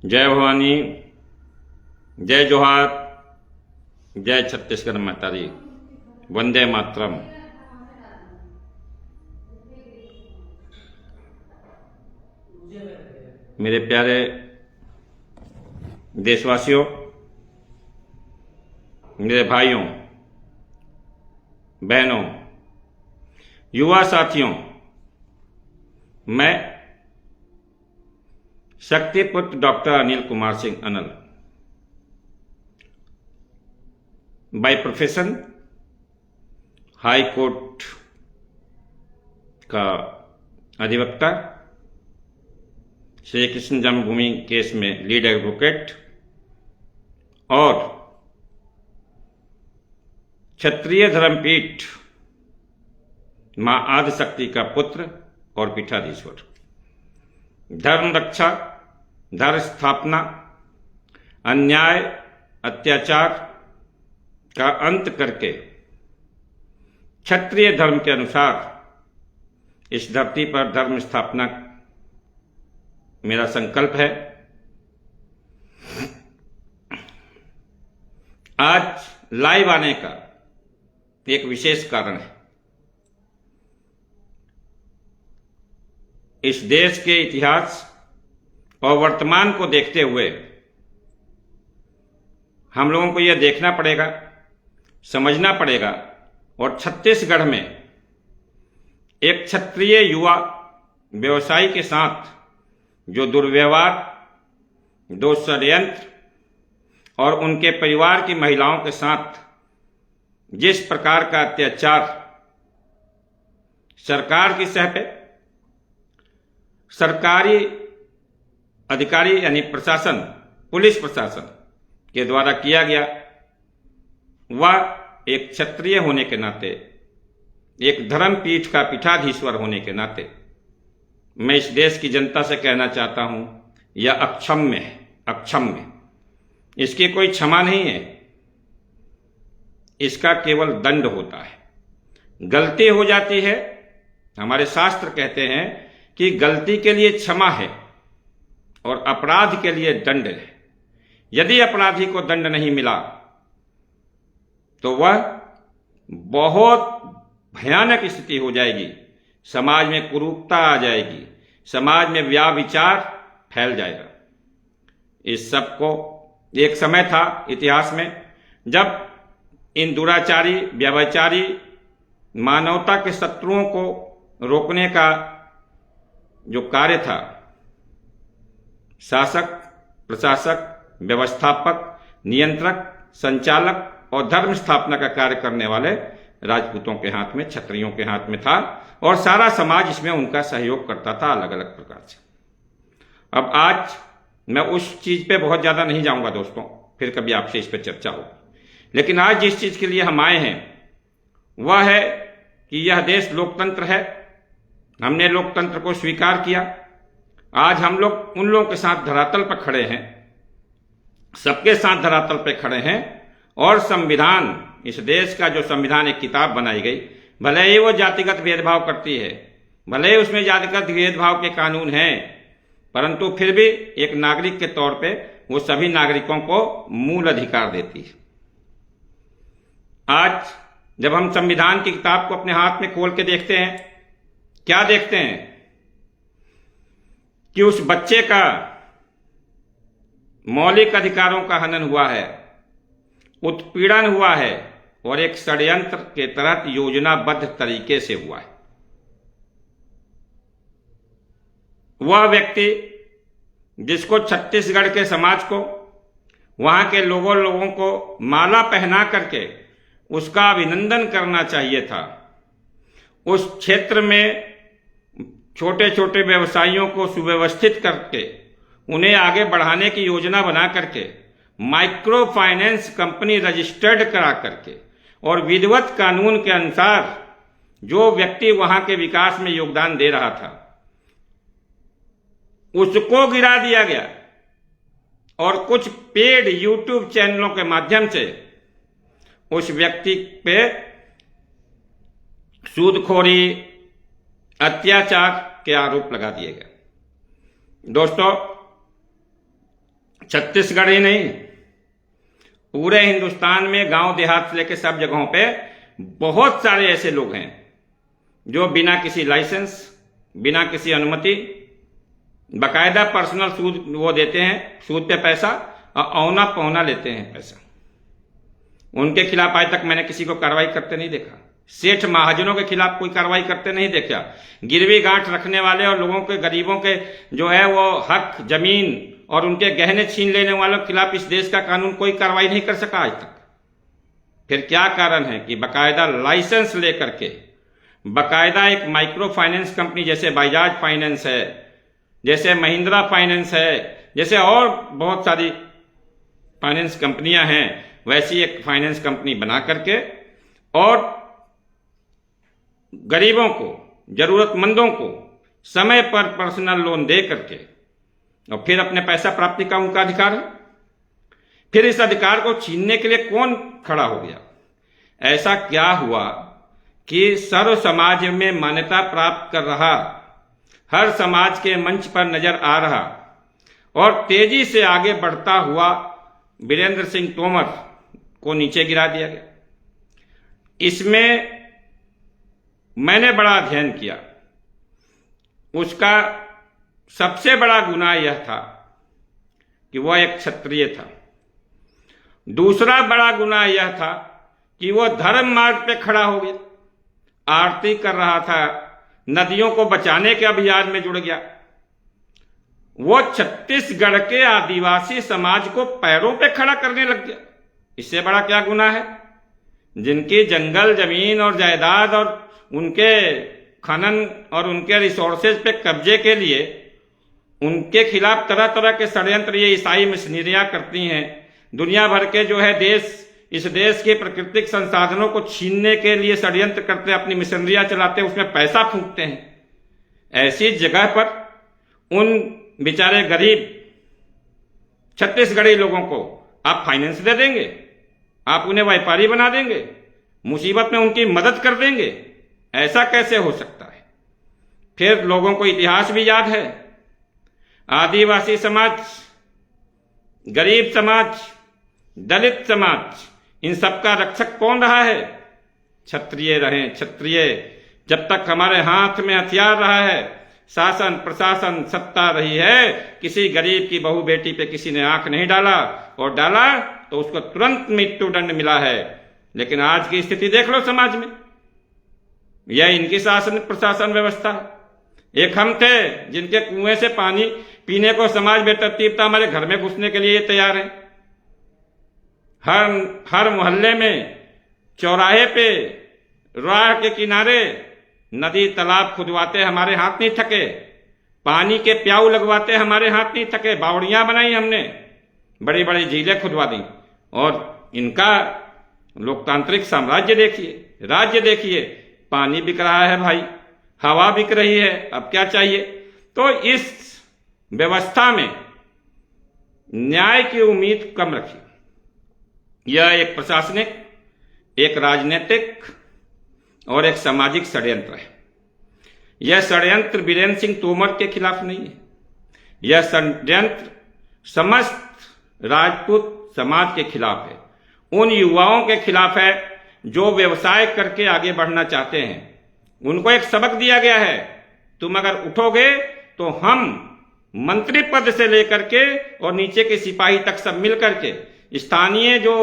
जय भवानी, जय जोहार, जय छत्तीसगढ़ मातारी, वंदे मातरम। मेरे प्यारे देशवासियों, मेरे भाइयों बहनों, युवा साथियों, मैं Shaktiputra doctor Anil Kumar Singh Anal, by profession high court का अधिवक्ता, श्री कृष्ण जन्मभूमि केस में लीड एडवोकेट और क्षत्रिय धर्मपीठ मां आदिशक्ति का पुत्र और पीठाधीश्वर, धर्म रक्षा, धर्म स्थापना, अन्याय अत्याचार का अंत करके क्षत्रिय धर्म के अनुसार इस धरती पर धर्म स्थापना मेरा संकल्प है। आज लाइव आने का एक विशेष कारण है। इस देश के इतिहास और वर्तमान को देखते हुए हम लोगों को यह देखना पड़ेगा, समझना पड़ेगा और छत्तीसगढ़ में एक क्षत्रिय युवा व्यवसायी के साथ जो दुर्व्यवहार, दो षड्यंत्र और उनके परिवार की महिलाओं के साथ जिस प्रकार का अत्याचार सरकार की सह पे सरकारी अधिकारी यानी प्रशासन, पुलिस प्रशासन के द्वारा किया गया, वह एक क्षत्रिय होने के नाते, एक धर्मपीठ का पीठाधीश्वर होने के नाते मैं इस देश की जनता से कहना चाहता हूं, यह अक्षम्य है, अक्षम्य। इसकी कोई क्षमा नहीं है, इसका केवल दंड होता है। गलती हो जाती है, हमारे शास्त्र कहते हैं कि गलती के लिए क्षमा है और अपराध के लिए दंड है। यदि अपराधी को दंड नहीं मिला तो वह बहुत भयानक स्थिति हो जाएगी, समाज में कुरूपता आ जाएगी, समाज में व्याभिचार फैल जाएगा। इस सब को एक समय था इतिहास में जब इन दुराचारी, व्यभिचारी, मानवता के शत्रुओं को रोकने का जो कार्य था, शासक, प्रशासक, व्यवस्थापक, नियंत्रक, संचालक और धर्म स्थापना का कार्य करने वाले राजपूतों के हाथ में, क्षत्रियों के हाथ में था और सारा समाज इसमें उनका सहयोग करता था अलग अलग प्रकार से। अब आज मैं उस चीज पे बहुत ज्यादा नहीं जाऊंगा दोस्तों, फिर कभी आपसे इस पे चर्चा होगी। लेकिन आज जिस चीज के लिए हम आए हैं वह है कि यह देश लोकतंत्र है, हमने लोकतंत्र को स्वीकार किया। आज हम लोग उन लोगों के साथ धरातल पर खड़े हैं, सबके साथ धरातल पर खड़े हैं और संविधान, इस देश का जो संविधान, एक किताब बनाई गई, भले ही वो जातिगत भेदभाव करती है, भले ही उसमें जातिगत भेदभाव के कानून हैं, परंतु फिर भी एक नागरिक के तौर पे वो सभी नागरिकों को मूल अधिकार देती है। आज जब हम संविधान की किताब को अपने हाथ में खोल के देखते हैं, क्या देखते हैं कि उस बच्चे का मौलिक अधिकारों का हनन हुआ है, उत्पीड़न हुआ है और एक षड्यंत्र के तहत योजनाबद्ध तरीके से हुआ है। वह व्यक्ति जिसको छत्तीसगढ़ के समाज को, वहां के लोगों को माला पहना करके उसका अभिनंदन करना चाहिए था, उस क्षेत्र में छोटे छोटे व्यवसायियों को सुव्यवस्थित करके उन्हें आगे बढ़ाने की योजना बना करके माइक्रो फाइनेंस कंपनी रजिस्टर्ड करा करके और विधिवत कानून के अनुसार जो व्यक्ति वहां के विकास में योगदान दे रहा था उसको गिरा दिया गया और कुछ पेड यूट्यूब चैनलों के माध्यम से उस व्यक्ति पे सूदखोरी, अत्याचार के आरोप लगा दिए गए। दोस्तों, छत्तीसगढ़ ही नहीं, पूरे हिंदुस्तान में गांव देहात से लेकर सब जगहों पे बहुत सारे ऐसे लोग हैं जो बिना किसी लाइसेंस, बिना किसी अनुमति, बकायदा पर्सनल सूद वो देते हैं, सूद पे पैसा, और औना पौना लेते हैं पैसा। उनके खिलाफ आज तक मैंने किसी को कार्रवाई करते नहीं देखा। सेठ महाजनों के खिलाफ कोई कार्रवाई करते नहीं देखा। गिरवी गांठ रखने वाले और लोगों के, गरीबों के जो है वो हक, जमीन और उनके गहने छीन लेने वालों के खिलाफ इस देश का कानून कोई कार्रवाई नहीं कर सका आज तक। फिर क्या कारण है कि बकायदा लाइसेंस लेकर के, बकायदा एक माइक्रो फाइनेंस कंपनी जैसे बजाज फाइनेंस है, जैसे महिंद्रा फाइनेंस है, जैसे और बहुत सारी फाइनेंस कंपनियां हैं, वैसी एक फाइनेंस कंपनी बना करके और गरीबों को, जरूरतमंदों को समय पर पर्सनल लोन दे करके और फिर अपने पैसा प्राप्ति का उनका अधिकार है। फिर इस अधिकार को छीनने के लिए कौन खड़ा हो गया? ऐसा क्या हुआ कि सर्व समाज में मान्यता प्राप्त कर रहा, हर समाज के मंच पर नजर आ रहा और तेजी से आगे बढ़ता हुआ वीरेंद्र सिंह तोमर को नीचे गिरा दिया गया? इसमें मैंने बड़ा अध्ययन किया। उसका सबसे बड़ा गुनाह यह था कि वह एक क्षत्रिय था। दूसरा बड़ा गुनाह यह था कि वह धर्म मार्ग पे खड़ा हो गया, आरती कर रहा था, नदियों को बचाने के अभियान में जुड़ गया। वो छत्तीसगढ़ के आदिवासी समाज को पैरों पे खड़ा करने लग गया। इससे बड़ा क्या गुनाह है? जिनकी जंगल, जमीन और जायदाद और उनके खनन और उनके रिसोर्सेज पे कब्जे के लिए उनके खिलाफ तरह तरह के षड्यंत्र ये ईसाई मिशनरियां करती हैं। दुनिया भर के जो है देश, इस देश के प्राकृतिक संसाधनों को छीनने के लिए षड्यंत्र करते, अपनी मिशनरियां चलाते, उसमें पैसा फूंकते हैं। ऐसी जगह पर उन बेचारे गरीब छत्तीसगढ़ी लोगों को आप फाइनेंस दे देंगे, आप उन्हें व्यापारी बना देंगे, मुसीबत में उनकी मदद कर देंगे? ऐसा कैसे हो सकता है? फिर लोगों को इतिहास भी याद है। आदिवासी समाज, गरीब समाज, दलित समाज, इन सबका रक्षक कौन रहा है? क्षत्रिय रहे। क्षत्रिय जब तक हमारे हाथ में हथियार रहा है, शासन, प्रशासन, सत्ता रही है, किसी गरीब की बहू बेटी पे किसी ने आंख नहीं डाला, और डाला तो उसको तुरंत मृत्युदंड मिला है। लेकिन आज की स्थिति देख लो समाज में, यह इनकी शासन प्रशासन व्यवस्था है। एक हम थे जिनके कुएं से पानी पीने को समाज बेतरतीब था, हमारे घर में घुसने के लिए तैयार है। हर मोहल्ले में, चौराहे पे, राह के किनारे नदी तालाब खुदवाते हमारे हाथ नहीं थके, पानी के प्याऊ लगवाते हमारे हाथ नहीं थके, बावड़ियां बनाई हमने, बड़ी बड़ी झीलें खुदवा दी। और इनका लोकतांत्रिक साम्राज्य देखिए, राज्य देखिए, पानी बिक रहा है भाई, हवा बिक रही है, अब क्या चाहिए? तो इस व्यवस्था में न्याय की उम्मीद कम रखिए। यह एक प्रशासनिक, एक राजनीतिक और एक सामाजिक षड्यंत्र है। यह षड्यंत्र वीरेंद्र सिंह तोमर के खिलाफ नहीं है, यह षड्यंत्र समस्त राजपूत समाज के खिलाफ है, उन युवाओं के खिलाफ है जो व्यवसाय करके आगे बढ़ना चाहते हैं। उनको एक सबक दिया गया है, तुम अगर उठोगे तो हम मंत्री पद से लेकर के और नीचे के सिपाही तक सब मिलकर के, स्थानीय जो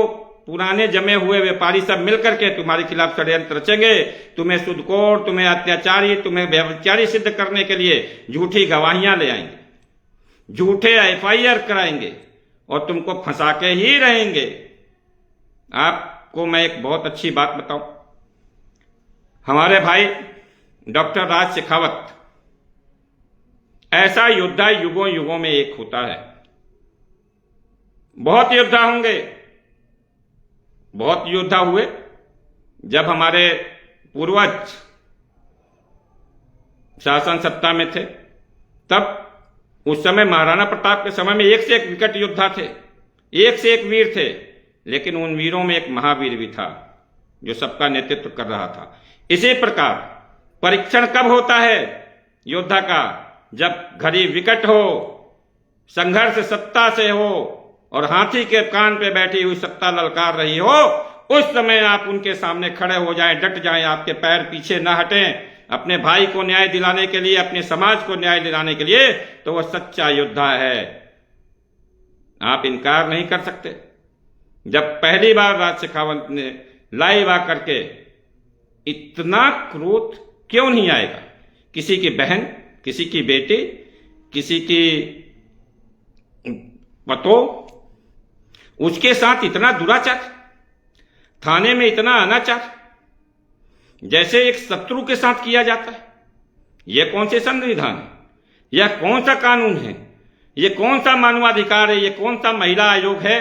पुराने जमे हुए व्यापारी सब मिलकर के तुम्हारे खिलाफ षड्यंत्र रचेंगे, तुम्हें सुदखोर, तुम्हें अत्याचारी, तुम्हें व्यभिचारी सिद्ध करने के लिए झूठी गवाहियां ले आएंगे, झूठे FIR कराएंगे और तुमको फंसा के ही रहेंगे। आपको मैं एक बहुत अच्छी बात बताऊं, हमारे भाई डॉक्टर राज शेखावत ऐसा योद्धा युगों युगों में एक होता है। बहुत योद्धा होंगे, बहुत योद्धा हुए जब हमारे पूर्वज शासन सत्ता में थे, तब उस समय महाराणा प्रताप के समय में एक से एक विकट योद्धा थे, एक से एक वीर थे, लेकिन उन वीरों में एक महावीर भी था जो सबका नेतृत्व कर रहा था। इसी प्रकार परीक्षण कब होता है योद्धा का? जब घड़ी विकट हो, संघर्ष सत्ता से हो, और हाथी के कान पे बैठी हुई सत्ता ललकार रही हो, उस समय आप उनके सामने खड़े हो जाएं, डट जाएं, आपके पैर पीछे न हटें अपने भाई को न्याय दिलाने के लिए, अपने समाज को न्याय दिलाने के लिए, तो वह सच्चा योद्धा है। आप इनकार नहीं कर सकते। जब पहली बार राज शेखावत ने लाइव आकर के, इतना क्रोध क्यों नहीं आएगा? किसी की बहन, किसी की बेटी, किसी की पतो, उसके साथ इतना दुराचार, थाने में इतना अनाचार, जैसे एक शत्रु के साथ किया जाता है। यह कौन से संविधान है? यह कौन सा कानून है? यह कौन सा मानवाधिकार है? यह कौन सा महिला आयोग है?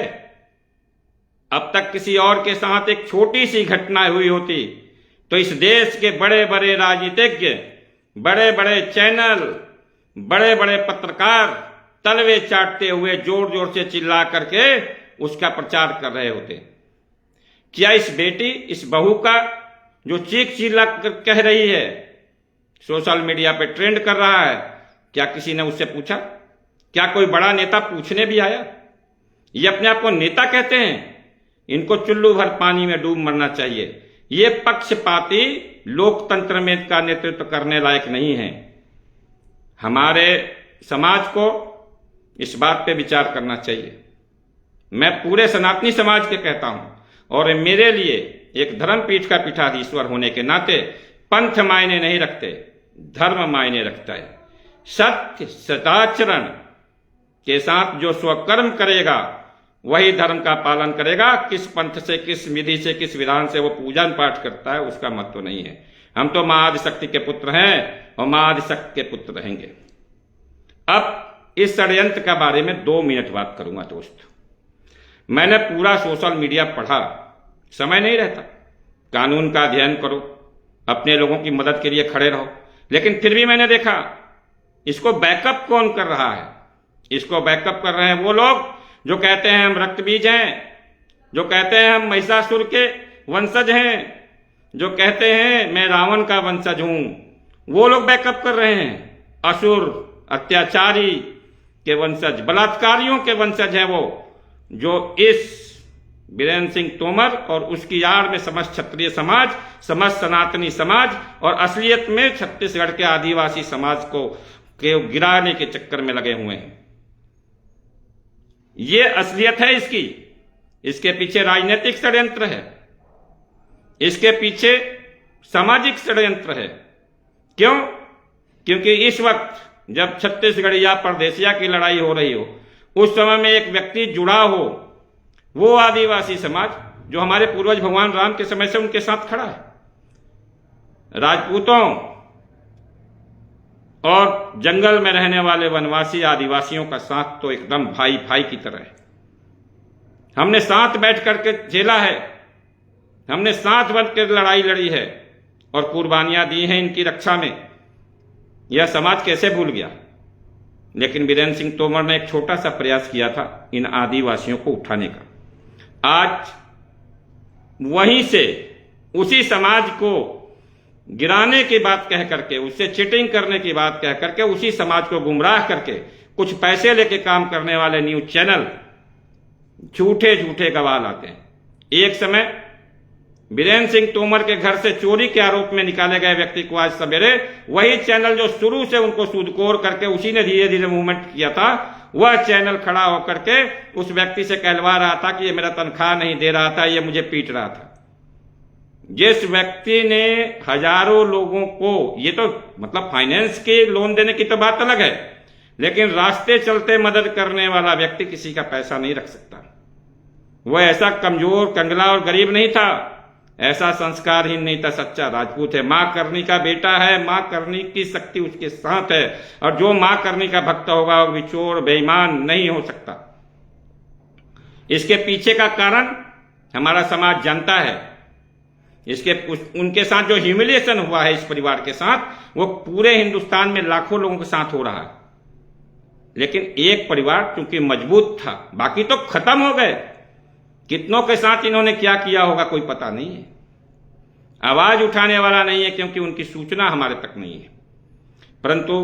अब तक किसी और के साथ एक छोटी सी घटना हुई होती तो इस देश के बड़े बड़े राजनीतिज्ञ, बड़े बड़े चैनल, बड़े बड़े पत्रकार तलवे चाटते हुए जोर जोर से चिल्ला करके उसका प्रचार कर रहे होते। क्या इस बेटी, इस बहू का जो चीख चिल्ला कह रही है, सोशल मीडिया पे ट्रेंड कर रहा है, क्या किसी ने उससे पूछा? क्या कोई बड़ा नेता पूछने भी आया? ये अपने आप को नेता कहते हैं। इनको चुल्लू भर पानी में डूब मरना चाहिए। ये पक्षपाती लोकतंत्र में का नेतृत्व करने लायक नहीं है। हमारे समाज को इस बात पे विचार करना चाहिए। मैं पूरे सनातनी समाज के कहता हूं, और मेरे लिए एक धर्मपीठ का पीठाधीश्वर होने के नाते पंथ मायने नहीं रखते, धर्म मायने रखता है। सत्य सदाचरण के साथ जो स्वकर्म करेगा वही धर्म का पालन करेगा। किस पंथ से, किस विधि से, किस विधान से वो पूजन पाठ करता है, उसका महत्व तो नहीं है। हम तो महाआदिशक्ति के पुत्र हैं और महाआदिशक्ति के पुत्र रहेंगे। अब इस षड्यंत्र के बारे में 2 मिनट बात करूंगा दोस्त। मैंने पूरा सोशल मीडिया पढ़ा, समय नहीं रहता। कानून का अध्ययन करो, अपने लोगों की मदद के लिए खड़े रहो, लेकिन फिर भी मैंने देखा इसको बैकअप कौन कर रहा है? इसको बैकअप कर रहे हैं वो लोग जो कहते हैं हम रक्तबीज हैं, जो कहते हैं हम महिषासुर के वंशज हैं, जो कहते हैं मैं रावण का वंशज हूं। वो लोग बैकअप कर रहे हैं। असुर, अत्याचारी के वंशज, बलात्कारियों के वंशज हैं वो, जो इस वीरेंद्र सिंह तोमर और उसकी आड़ में समस्त क्षत्रिय समाज, समस्त सनातनी समाज और असलियत में छत्तीसगढ़ के आदिवासी समाज को गिराने के चक्कर में लगे हुए हैं। ये असलियत है इसकी। इसके पीछे राजनीतिक षड्यंत्र है, इसके पीछे सामाजिक षड्यंत्र है। क्यों? क्योंकि इस वक्त जब छत्तीसगढ़िया परदेसिया की लड़ाई हो रही हो, उस समय में एक व्यक्ति जुड़ा हो, वो आदिवासी समाज जो हमारे पूर्वज भगवान राम के समय से उनके साथ खड़ा है। राजपूतों और जंगल में रहने वाले वनवासी आदिवासियों का साथ तो एकदम भाई भाई की तरह है। हमने साथ बैठ करके झेला है, हमने साथ बनकर लड़ाई लड़ी है और कुर्बानियां दी हैं इनकी रक्षा में। यह समाज कैसे भूल गया? लेकिन वीरेंद्र सिंह तोमर ने एक छोटा सा प्रयास किया था इन आदिवासियों को उठाने का। आज वहीं से उसी समाज को गिराने की बात कह करके, उससे चीटिंग करने की बात कह करके, उसी समाज को गुमराह करके कुछ पैसे लेके काम करने वाले न्यूज चैनल झूठे झूठे गवाह लाते हैं। एक समय वीरेंद्र सिंह तोमर के घर से चोरी के आरोप में निकाले गए व्यक्ति को आज सवेरे वही चैनल जो शुरू से उनको सूदखोर करके उसी ने धीरे धीरे मूवमेंट किया था, वह चैनल खड़ा होकर के उस व्यक्ति से कहलवा रहा था कि ये मेरा तनख्वाह नहीं दे रहा था, ये मुझे पीट रहा था। जिस व्यक्ति ने हजारों लोगों को, ये तो मतलब फाइनेंस के लोन देने की तो बात अलग है, लेकिन रास्ते चलते मदद करने वाला व्यक्ति किसी का पैसा नहीं रख सकता। वह ऐसा कमजोर, कंगला और गरीब नहीं था, ऐसा संस्कारहीन नहीं था, सच्चा राजपूत है। मां करनी का बेटा है, मां करनी की शक्ति उसके साथ है, और जो मां करनी का भक्त होगा वो विचोर बेईमान नहीं हो सकता। इसके पीछे का कारण हमारा समाज जानता है। इसके उनके साथ जो ह्यूमिलिएशन हुआ है इस परिवार के साथ, वो पूरे हिंदुस्तान में लाखों लोगों के साथ हो रहा है। लेकिन एक परिवार चूंकि मजबूत था, बाकी तो खत्म हो गए। कितनों के साथ इन्होंने क्या किया होगा कोई पता नहीं है। आवाज उठाने वाला नहीं है क्योंकि उनकी सूचना हमारे तक नहीं है, परंतु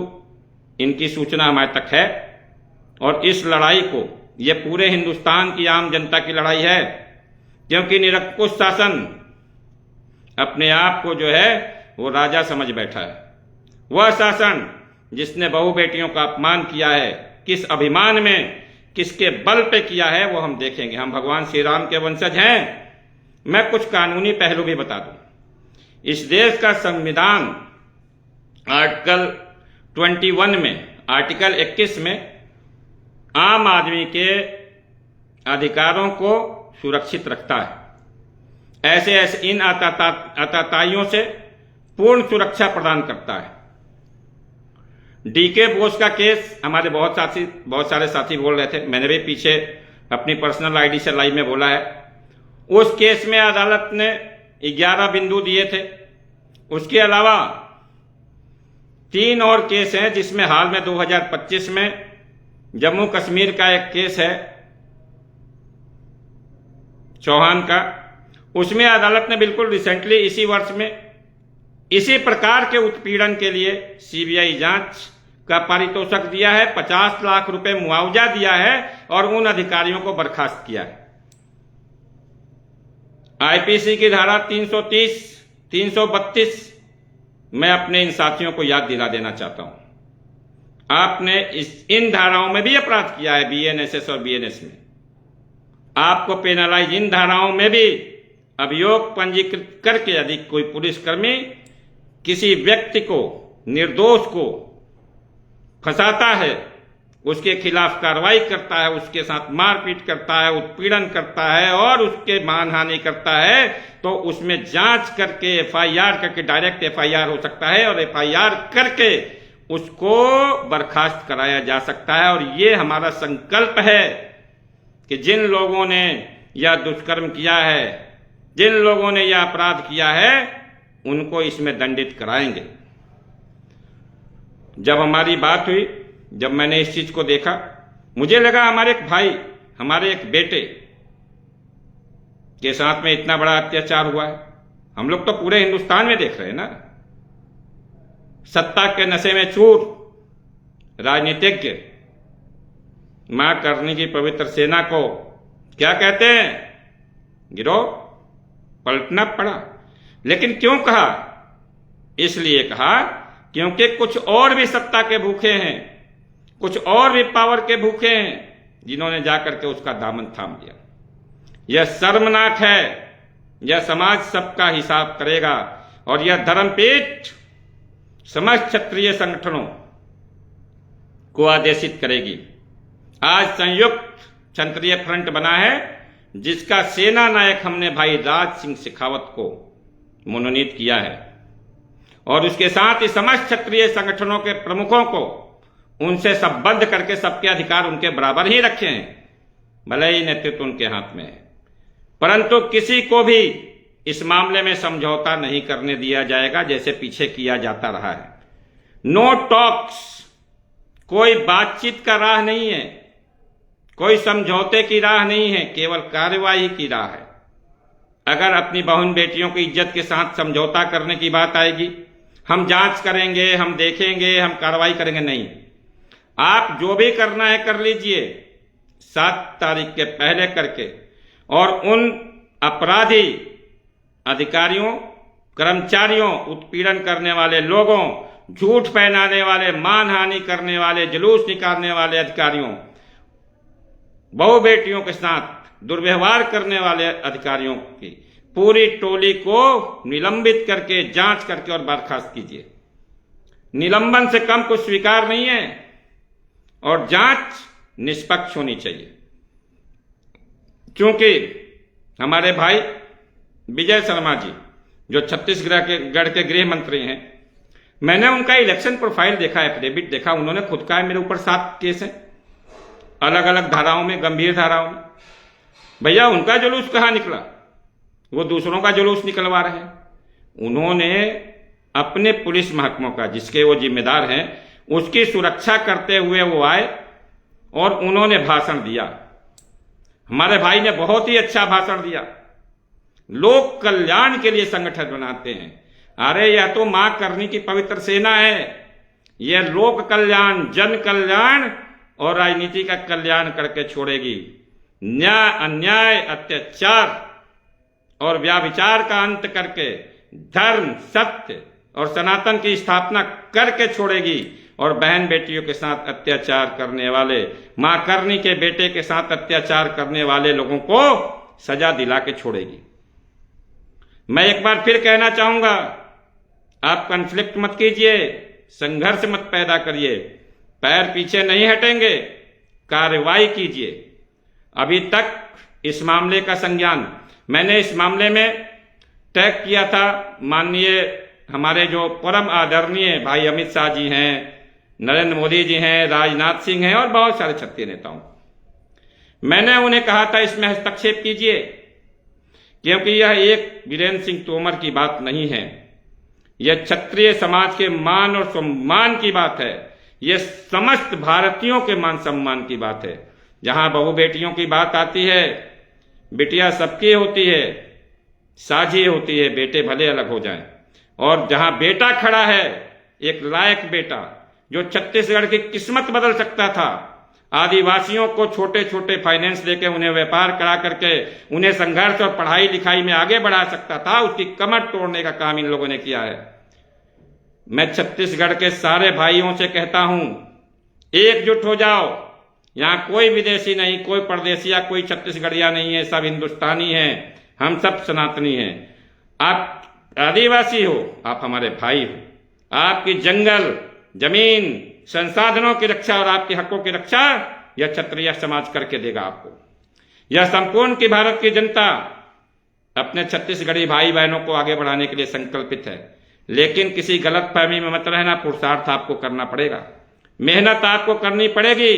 इनकी सूचना हमारे तक है और इस लड़ाई को ये पूरे हिंदुस्तान की आम जनता की लड़ाई है, क्योंकि निरंकुश शासन अपने आप को जो है वो राजा समझ बैठा है। वह शासन जिसने बहु बेटियों का अपमान किया है, किस अभिमान में, किसके बल पे किया है, वो हम देखेंगे। हम भगवान श्री राम के वंशज हैं। मैं कुछ कानूनी पहलू भी बता दूं। इस देश का संविधान आर्टिकल 21 में, आर्टिकल 21 में आम आदमी के अधिकारों को सुरक्षित रखता है। ऐसे इन आतताइयों से पूर्ण सुरक्षा प्रदान करता है। डीके बोस का केस हमारे बहुत सारे साथी बोल रहे थे, मैंने भी पीछे अपनी पर्सनल आईडी से लाइव में बोला है। उस केस में अदालत ने 11 बिंदु दिए थे। उसके अलावा 3 और केस हैं, जिसमें हाल में 2025 में जम्मू कश्मीर का एक केस है चौहान का। उसमें अदालत ने बिल्कुल रिसेंटली इसी वर्ष में इसी प्रकार के उत्पीड़न के लिए सीबीआई जांच का पारितोषिक दिया है, 50 लाख रुपए मुआवजा दिया है और उन अधिकारियों को बर्खास्त किया है। आईपीसी की धारा 330, 332 मैं अपने इन साथियों को याद दिला देना चाहता हूं। आपने इन धाराओं में भी अपराध किया है, बीएनएसएस और बीएनएस में। आपको पेनलाइज इन धाराओं में भी अभियोग पंजीकृत करके यदि कोई पुलिसकर्मी किसी व्यक्ति को, निर्दोष को फंसाता है, उसके खिलाफ कार्रवाई करता है, उसके साथ मारपीट करता है, उत्पीड़न करता है और उसके मानहानि करता है, तो उसमें जांच करके एफआईआर करके, डायरेक्ट एफआईआर हो सकता है और एफआईआर करके उसको बर्खास्त कराया जा सकता है। और ये हमारा संकल्प है कि जिन लोगों ने यह दुष्कर्म किया है, जिन लोगों ने यह अपराध किया है, उनको इसमें दंडित कराएंगे। जब हमारी बात हुई, जब मैंने इस चीज को देखा, मुझे लगा हमारे एक भाई, हमारे एक बेटे के साथ में इतना बड़ा अत्याचार हुआ है। हम लोग तो पूरे हिंदुस्तान में देख रहे हैं ना, सत्ता के नशे में चूर राजनीतिज्ञ मां करनी की पवित्र सेना को क्या कहते हैं, गिरोह पलटना पड़ा। लेकिन क्यों कहा? इसलिए कहा क्योंकि कुछ और भी सत्ता के भूखे हैं, कुछ और भी पावर के भूखे हैं, जिन्होंने जाकर के उसका दामन थाम लिया। यह शर्मनाक है। यह समाज सबका हिसाब करेगा और यह धर्मपीठ समस्त क्षत्रिय संगठनों को आदेशित करेगी। आज संयुक्त क्षत्रिय फ्रंट बना है, जिसका सेना नायक हमने भाई राज सिंह शेखावत को मनोनीत किया है और उसके साथ ही समस्त क्षत्रिय संगठनों के प्रमुखों को उनसे संबद्ध करके सबके अधिकार उनके बराबर ही रखे हैं, भले ही नेतृत्व उनके हाथ में है। परंतु किसी को भी इस मामले में समझौता नहीं करने दिया जाएगा, जैसे पीछे किया जाता रहा है। नो टॉक्स, कोई बातचीत का राह नहीं है, कोई समझौते की राह नहीं है, केवल कार्यवाही की राह है। अगर अपनी बहन बेटियों की इज्जत के साथ समझौता करने की बात आएगी, हम जांच करेंगे, हम देखेंगे, हम कार्रवाई करेंगे, नहीं। आप जो भी करना है कर लीजिए 7 तारीख के पहले करके, और उन अपराधी अधिकारियों, कर्मचारियों, उत्पीड़न करने वाले लोगों, झूठ फैलाने वाले, मानहानि करने वाले, जुलूस निकालने वाले अधिकारियों, बहु बेटियों के साथ दुर्व्यवहार करने वाले अधिकारियों की पूरी टोली को निलंबित करके, जांच करके और बर्खास्त कीजिए। निलंबन से कम कुछ स्वीकार नहीं है और जांच निष्पक्ष होनी चाहिए। क्योंकि हमारे भाई विजय शर्मा जी, जो छत्तीसगढ़ के गृह मंत्री हैं, मैंने उनका इलेक्शन प्रोफाइल देखा, एफिडेविट देखा। उन्होंने खुद का है मेरे ऊपर 7 केस हैं, अलग अलग धाराओं में, गंभीर धाराओं में। भैया उनका जुलूस कहां निकला? वो दूसरों का जुलूस निकलवा रहे हैं। उन्होंने अपने पुलिस महकमों का, जिसके वो जिम्मेदार हैं, उसकी सुरक्षा करते हुए वो आए और उन्होंने भाषण दिया। हमारे भाई ने बहुत ही अच्छा भाषण दिया। लोक कल्याण के लिए संगठन बनाते हैं। अरे यह तो मां करनी की पवित्र सेना है। यह लोक कल्याण, जन कल्याण और राजनीति का कल्याण करके छोड़ेगी। न्याय, अन्याय, अत्याचार और व्याभिचार का अंत करके धर्म, सत्य और सनातन की स्थापना करके छोड़ेगी। और बहन बेटियों के साथ अत्याचार करने वाले, मां करनी के बेटे के साथ अत्याचार करने वाले लोगों को सजा दिला के छोड़ेगी। मैं एक बार फिर कहना चाहूंगा, आप कन्फ्लिक्ट मत कीजिए, संघर्ष मत पैदा करिए, पैर पीछे नहीं हटेंगे, कार्रवाई कीजिए। अभी तक इस मामले का संज्ञान मैंने इस मामले में टैग किया था माननीय हमारे जो परम आदरणीय भाई अमित शाह जी हैं, नरेंद्र मोदी जी हैं, राजनाथ सिंह हैं और बहुत सारे क्षत्रिय नेताओं। मैंने उन्हें कहा था इसमें हस्तक्षेप कीजिए, क्योंकि यह एक वीरेंद्र सिंह तोमर की बात नहीं है, यह क्षत्रिय समाज के मान और सम्मान की बात है, यह समस्त भारतीयों के मान सम्मान की बात है। जहां बहु बेटियों की बात आती है, बेटियां सबकी होती है, साझी होती है, बेटे भले अलग हो जाएं। और जहां बेटा खड़ा है, एक लायक बेटा जो छत्तीसगढ़ की किस्मत बदल सकता था, आदिवासियों को छोटे छोटे फाइनेंस देके उन्हें व्यापार करा करके उन्हें संघर्ष और पढ़ाई लिखाई में आगे बढ़ा सकता था, उसकी कमर तोड़ने का काम इन लोगों ने किया है। मैं छत्तीसगढ़ के सारे भाइयों से कहता हूं, एकजुट हो जाओ। यहां कोई विदेशी नहीं, कोई परदेसिया, कोई छत्तीसगढ़िया नहीं है, सब हिंदुस्तानी हैं, हम सब सनातनी हैं। आप आदिवासी हो, आप हमारे भाई हो, आपकी जंगल, जमीन, संसाधनों की रक्षा और आपके हकों की रक्षा यह क्षत्रिय समाज करके देगा आपको। यह संपूर्ण की भारत की जनता अपने छत्तीसगढ़ी भाई बहनों को आगे बढ़ाने के लिए संकल्पित है। लेकिन किसी गलत फहमी में मत रहना, पुरुषार्थ आपको करना पड़ेगा, मेहनत आपको करनी पड़ेगी।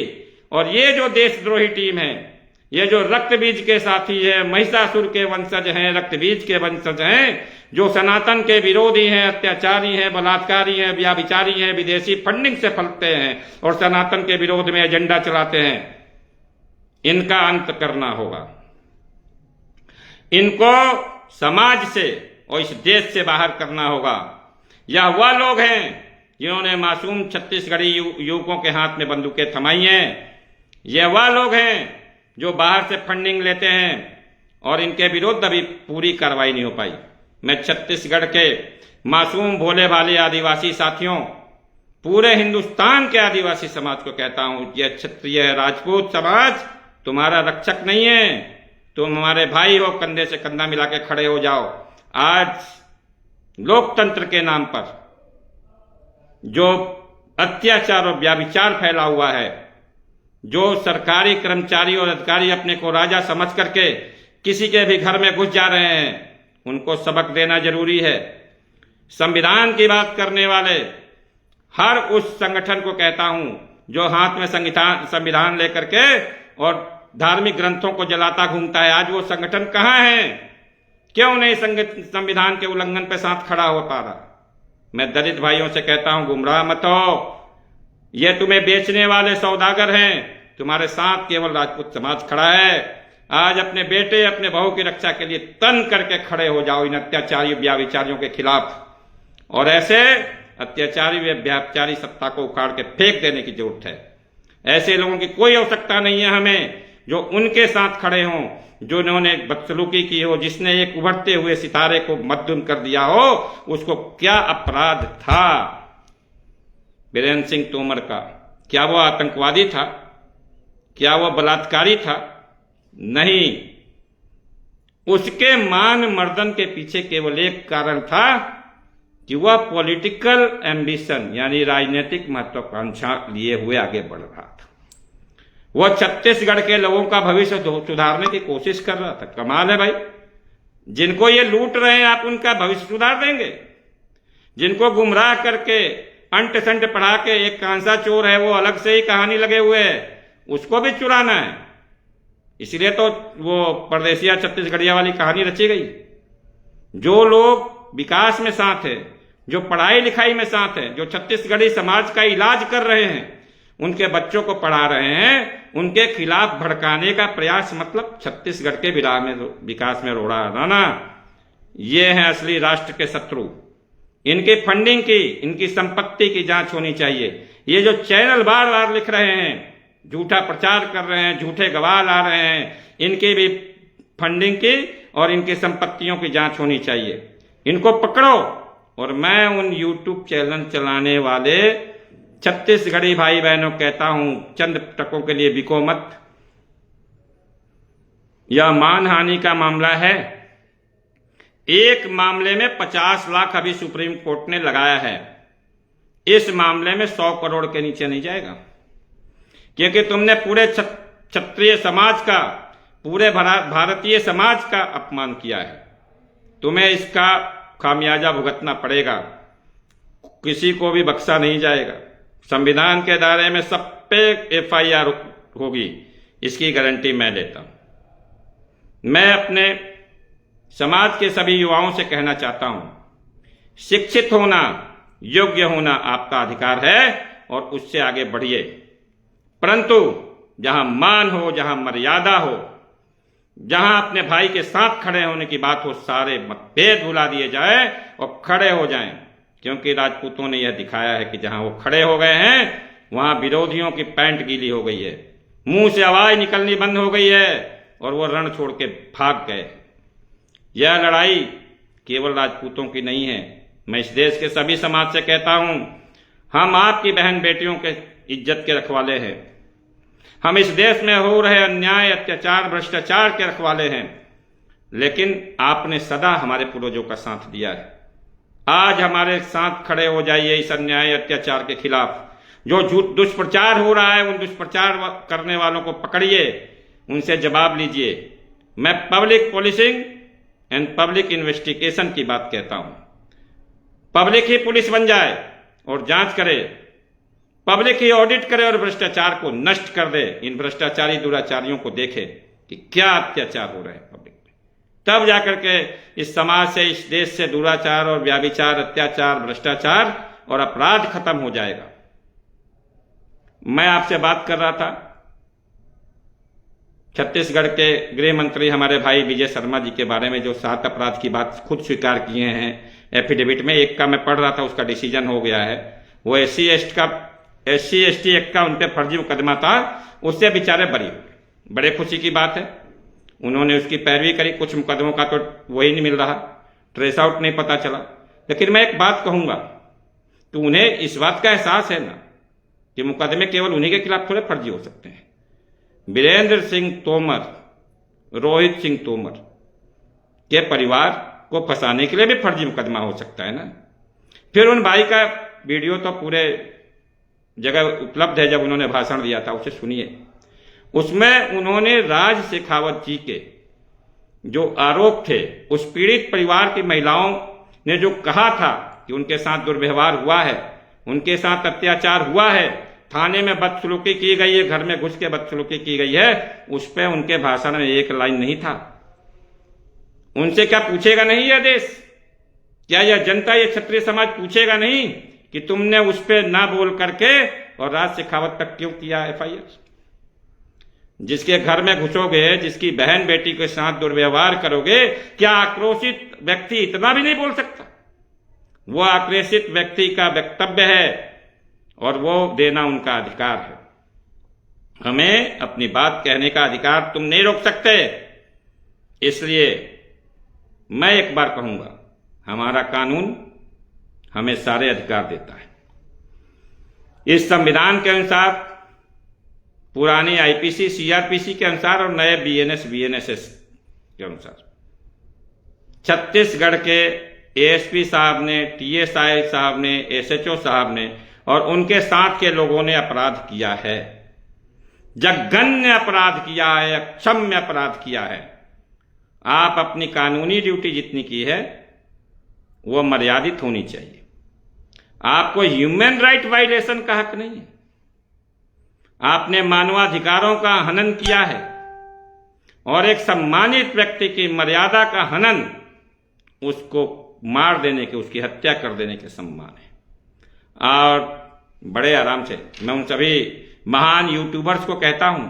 और ये जो देशद्रोही टीम है, ये जो रक्त बीज के साथी है, महिषासुर के वंशज हैं, रक्त बीज के वंशज हैं, जो सनातन के विरोधी हैं, अत्याचारी हैं, बलात्कारी हैं, व्याभिचारी हैं, विदेशी फंडिंग से फलते हैं और सनातन के विरोध में एजेंडा चलाते हैं, इनका अंत करना होगा। इनको समाज से और इस देश से बाहर करना होगा। यह वह लोग हैं जिन्होंने मासूम छत्तीसगढ़ी युवकों के हाथ में बंदूकें थमाई हैं। यह वह लोग हैं जो बाहर से फंडिंग लेते हैं और इनके विरुद्ध अभी पूरी कार्रवाई नहीं हो पाई। मैं छत्तीसगढ़ के मासूम भोले भाले आदिवासी साथियों, पूरे हिंदुस्तान के आदिवासी समाज को कहता हूं, यह क्षत्रिय राजपूत समाज तुम्हारा रक्षक नहीं है, तुम हमारे भाई हो, कंधे से कंधा मिला के खड़े हो जाओ। आज लोकतंत्र के नाम पर जो अत्याचार और व्याभिचार फैला हुआ है, जो सरकारी कर्मचारी और अधिकारी अपने को राजा समझ करके किसी के भी घर में घुस जा रहे हैं, उनको सबक देना जरूरी है। संविधान की बात करने वाले हर उस संगठन को कहता हूं जो हाथ में संविधान लेकर के और धार्मिक ग्रंथों को जलाता घूमता है, आज वो संगठन कहां है? क्यों नहीं संविधान के उल्लंघन पे साथ खड़ा हो पा रहा? मैं दलित भाइयों से कहता हूं, गुमराह मत हो, ये तुम्हें बेचने वाले सौदागर हैं, तुम्हारे साथ केवल राजपूत समाज खड़ा है। आज अपने बेटे, अपने बहू की रक्षा के लिए तन करके खड़े हो जाओ इन अत्याचारी व्याभिचारियों के खिलाफ, और ऐसे अत्याचारी व्याभिचारी सत्ता को उखाड़ के फेंक देने की जरूरत है। ऐसे लोगों की कोई आवश्यकता नहीं है हमें, जो उनके साथ खड़े हों, जो उन्होंने बदसलूकी की हो, जिसने एक उभरते हुए सितारे को मद्दुन कर दिया हो, उसको क्या अपराध था वीरेंद्र सिंह तोमर का? क्या वो आतंकवादी था? क्या वो बलात्कारी था? नहीं, उसके मान मर्दन के पीछे केवल एक कारण था कि वह पॉलिटिकल एम्बिशन यानी राजनीतिक महत्वाकांक्षा लिए हुए आगे बढ़ रहा था। वह छत्तीसगढ़ के लोगों का भविष्य सुधारने की कोशिश कर रहा था। कमाल है भाई, जिनको ये लूट रहे हैं आप उनका भविष्य सुधार देंगे? जिनको गुमराह करके अंट संट पढ़ा के एक कांसा चोर है वो अलग से ही कहानी लगे हुए है, उसको भी चुराना है, इसलिए तो वो परदेसिया छत्तीसगढ़िया वाली कहानी रची गई। जो लोग विकास में साथ है, जो पढ़ाई लिखाई में साथ है, जो छत्तीसगढ़ी समाज का इलाज कर रहे हैं, उनके बच्चों को पढ़ा रहे हैं, उनके खिलाफ भड़काने का प्रयास, मतलब छत्तीसगढ़ के विकास में रोड़ा डालना, ये है असली राष्ट्र के शत्रु। इनकी फंडिंग की, इनकी संपत्ति की जांच होनी चाहिए। ये जो चैनल बार बार लिख रहे हैं झूठा प्रचार कर रहे हैं, झूठे गवाह ला रहे हैं, इनकी भी फंडिंग की और इनकी संपत्तियों की जांच होनी चाहिए। इनको पकड़ो। और मैं उन यूट्यूब चैनल चलाने वाले छत्तीसगढ़ी भाई बहनों कहता हूं, चंद टकों के लिए बिको मत। यह मानहानि का मामला है। एक मामले में 50 लाख अभी सुप्रीम कोर्ट ने लगाया है। इस मामले में 100 करोड़ के नीचे नहीं जाएगा, क्योंकि तुमने पूरे क्षत्रिय समाज का, पूरे भारतीय समाज का अपमान किया है। तुम्हें इसका खामियाजा भुगतना पड़ेगा। किसी को भी बख्शा नहीं जाएगा। संविधान के दायरे में सब पे FIR होगी, इसकी गारंटी मैं लेता हूं। मैं अपने समाज के सभी युवाओं से कहना चाहता हूं, शिक्षित होना, योग्य होना आपका अधिकार है और उससे आगे बढ़िए। परंतु जहां मान हो, जहां मर्यादा हो, जहां अपने भाई के साथ खड़े होने की बात हो, सारे मतभेद भुला दिए जाए और खड़े हो जाएं। क्योंकि राजपूतों ने यह दिखाया है कि जहां वो खड़े हो गए हैं वहां विरोधियों की पैंट गीली हो गई है, मुंह से आवाज निकलनी बंद हो गई है और वो रण छोड़ के भाग गए। यह लड़ाई केवल राजपूतों की नहीं है। मैं इस देश के सभी समाज से कहता हूं, हम आपकी बहन बेटियों के इज्जत के रखवाले हैं। हम इस देश में हो रहे अन्याय, अत्याचार, भ्रष्टाचार के रखवाले हैं। लेकिन आपने सदा हमारे पूर्वजों का साथ दिया है। आज हमारे साथ खड़े हो जाइए इस अन्याय, अत्याचार के खिलाफ। जो झूठ दुष्प्रचार हो रहा है, उन दुष्प्रचार करने वालों को पकड़िए, उनसे जवाब लीजिए। मैं public policing and public investigation की बात कहता हूं। पब्लिक ही पुलिस बन जाए और जांच करे, पब्लिक ही ऑडिट करे और भ्रष्टाचार को नष्ट कर दे। इन भ्रष्टाचारी दुराचारियों को देखे कि क्या अत्याचार हो रहे हैं पब्लिक पे, तब जाकर के इस समाज से, इस देश से दुराचार और व्याभिचार, अत्याचार, भ्रष्टाचार और अपराध खत्म हो जाएगा। मैं आपसे बात कर रहा था, छत्तीसगढ़ के गृह मंत्री हमारे भाई विजय शर्मा जी के बारे में, जो 7 अपराध की बात खुद स्वीकार किए हैं एफिडेविट में। एक का मैं पढ़ रहा था, उसका डिसीजन हो गया है। वो SC ST एक्ट का उन पर फर्जी मुकदमा था, उससे बेचारे बरी हो गए। बड़े खुशी की बात है, उन्होंने उसकी पैरवी करी। कुछ मुकदमों का तो वही नहीं मिल रहा, ट्रेस आउट नहीं पता चला। लेकिन मैं एक बात कहूंगा कि उन्हें इस बात का एहसास है ना कि मुकदमे केवल उन्हीं के खिलाफ थोड़े फर्जी हो सकते हैं। वीरेंद्र सिंह तोमर, रोहित सिंह तोमर के परिवार को फंसाने के लिए भी फर्जी मुकदमा हो सकता है ना। फिर उन भाई का वीडियो तो पूरे जगह उपलब्ध है, जब उन्होंने भाषण दिया था, उसे सुनिए। उसमें उन्होंने राज शेखावत जी के जो आरोप थे, उस पीड़ित परिवार की महिलाओं ने जो कहा था कि उनके साथ दुर्व्यवहार हुआ है, उनके साथ अत्याचार हुआ है, थाने में बदसलूकी की गई है, घर में घुस के बदसलूकी की गई है, उस पर उनके भाषण में एक लाइन नहीं था। उनसे क्या पूछेगा नहीं यह देश? क्या यह जनता, यह क्षत्रिय समाज पूछेगा नहीं कि तुमने उस पर ना बोल करके और राज शेखावत तक क्यों किया FIR? जिसके घर में घुसोगे, जिसकी बहन बेटी के साथ दुर्व्यवहार करोगे, क्या आक्रोशित व्यक्ति इतना भी नहीं बोल सकता? वो आक्रोशित व्यक्ति का वक्तव्य है और वो देना उनका अधिकार है। हमें अपनी बात कहने का अधिकार तुम नहीं रोक सकते। इसलिए मैं एक बार कहूंगा, हमारा कानून हमें सारे अधिकार देता है। इस संविधान के अनुसार, पुरानी IPC CRPC के अनुसार और नए BNSS के अनुसार छत्तीसगढ़ के ASP साहब ने, TSI साहब ने, SHO साहब ने और उनके साथ के लोगों ने अपराध किया है, जघन्य अपराध किया है, अक्षम्य अपराध किया है। आप अपनी कानूनी ड्यूटी जितनी की है वो मर्यादित होनी चाहिए। आपको ह्यूमन राइट वायलेशन का हक नहीं है। आपने मानवाधिकारों का हनन किया है और एक सम्मानित व्यक्ति की मर्यादा का हनन, उसको मार देने के, उसकी हत्या कर देने के सम्मान है। और बड़े आराम से मैं उन सभी महान यूट्यूबर्स को कहता हूं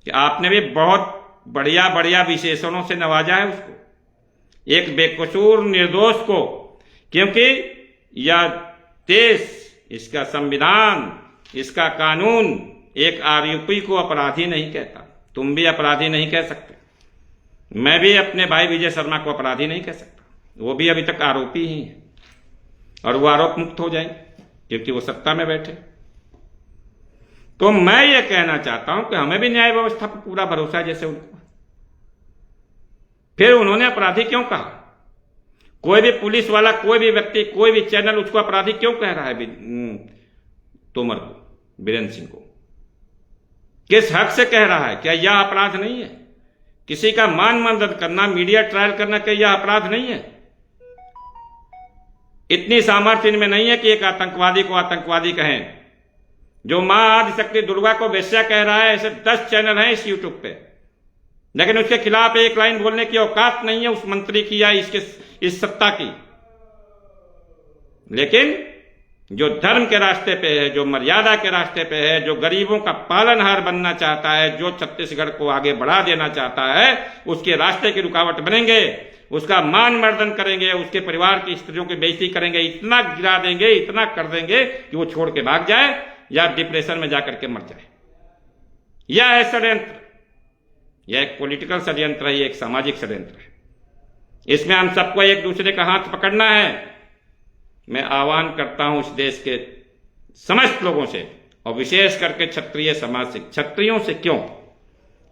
कि आपने भी बहुत बढ़िया बढ़िया विशेषणों से नवाजा है उसको, एक बेकसूर निर्दोष को। क्योंकि यह देश, इसका संविधान, इसका कानून एक आरोपी को अपराधी नहीं कहता। तुम भी अपराधी नहीं कह सकते, मैं भी अपने भाई विजय शर्मा को अपराधी नहीं कह सकता। वो भी अभी तक आरोपी ही है और वो आरोप मुक्त हो जाएंगे क्योंकि वो सत्ता में बैठे। तो मैं ये कहना चाहता हूं कि हमें भी न्याय व्यवस्था पर पूरा भरोसा है जैसे उनको। फिर उन्होंने अपराधी क्यों कहा? कोई भी पुलिस वाला, कोई भी व्यक्ति, कोई भी चैनल उसको अपराधी क्यों कह रहा है तोमर को, बीरेंद्र सिंह को? किस हक से कह रहा है? क्या यह अपराध नहीं है? किसी का मान मर्दन करना, मीडिया ट्रायल करना, क्या यह अपराध नहीं है? इतनी सामर्थ्य इनमें नहीं है कि एक आतंकवादी को आतंकवादी कहें। जो मां आदिशक्ति दुर्गा को वेश्या कह रहा है, ऐसे 10 चैनल हैं इस यूट्यूब पे, लेकिन उसके खिलाफ एक लाइन बोलने की औकात नहीं है उस मंत्री की या इस सत्ता की। लेकिन जो धर्म के रास्ते पे है, जो मर्यादा के रास्ते पे है, जो गरीबों का पालनहार बनना चाहता है, जो छत्तीसगढ़ को आगे बढ़ा देना चाहता है, उसके रास्ते की रुकावट बनेंगे, उसका मान मर्दन करेंगे, उसके परिवार की स्त्रियों की बेइज्जती करेंगे, इतना गिरा देंगे, इतना कर देंगे कि वो छोड़ के भाग जाए या डिप्रेशन में जाकर के मर जाए। यह है षड्यंत्र। यह एक पॉलिटिकल षड्यंत्र है, एक सामाजिक षड्यंत्र है। इसमें हम सबको एक दूसरे का हाथ पकड़ना है। मैं आह्वान करता हूं इस देश के समस्त लोगों से और विशेष करके क्षत्रिय समाज से। क्षत्रियों से क्यों,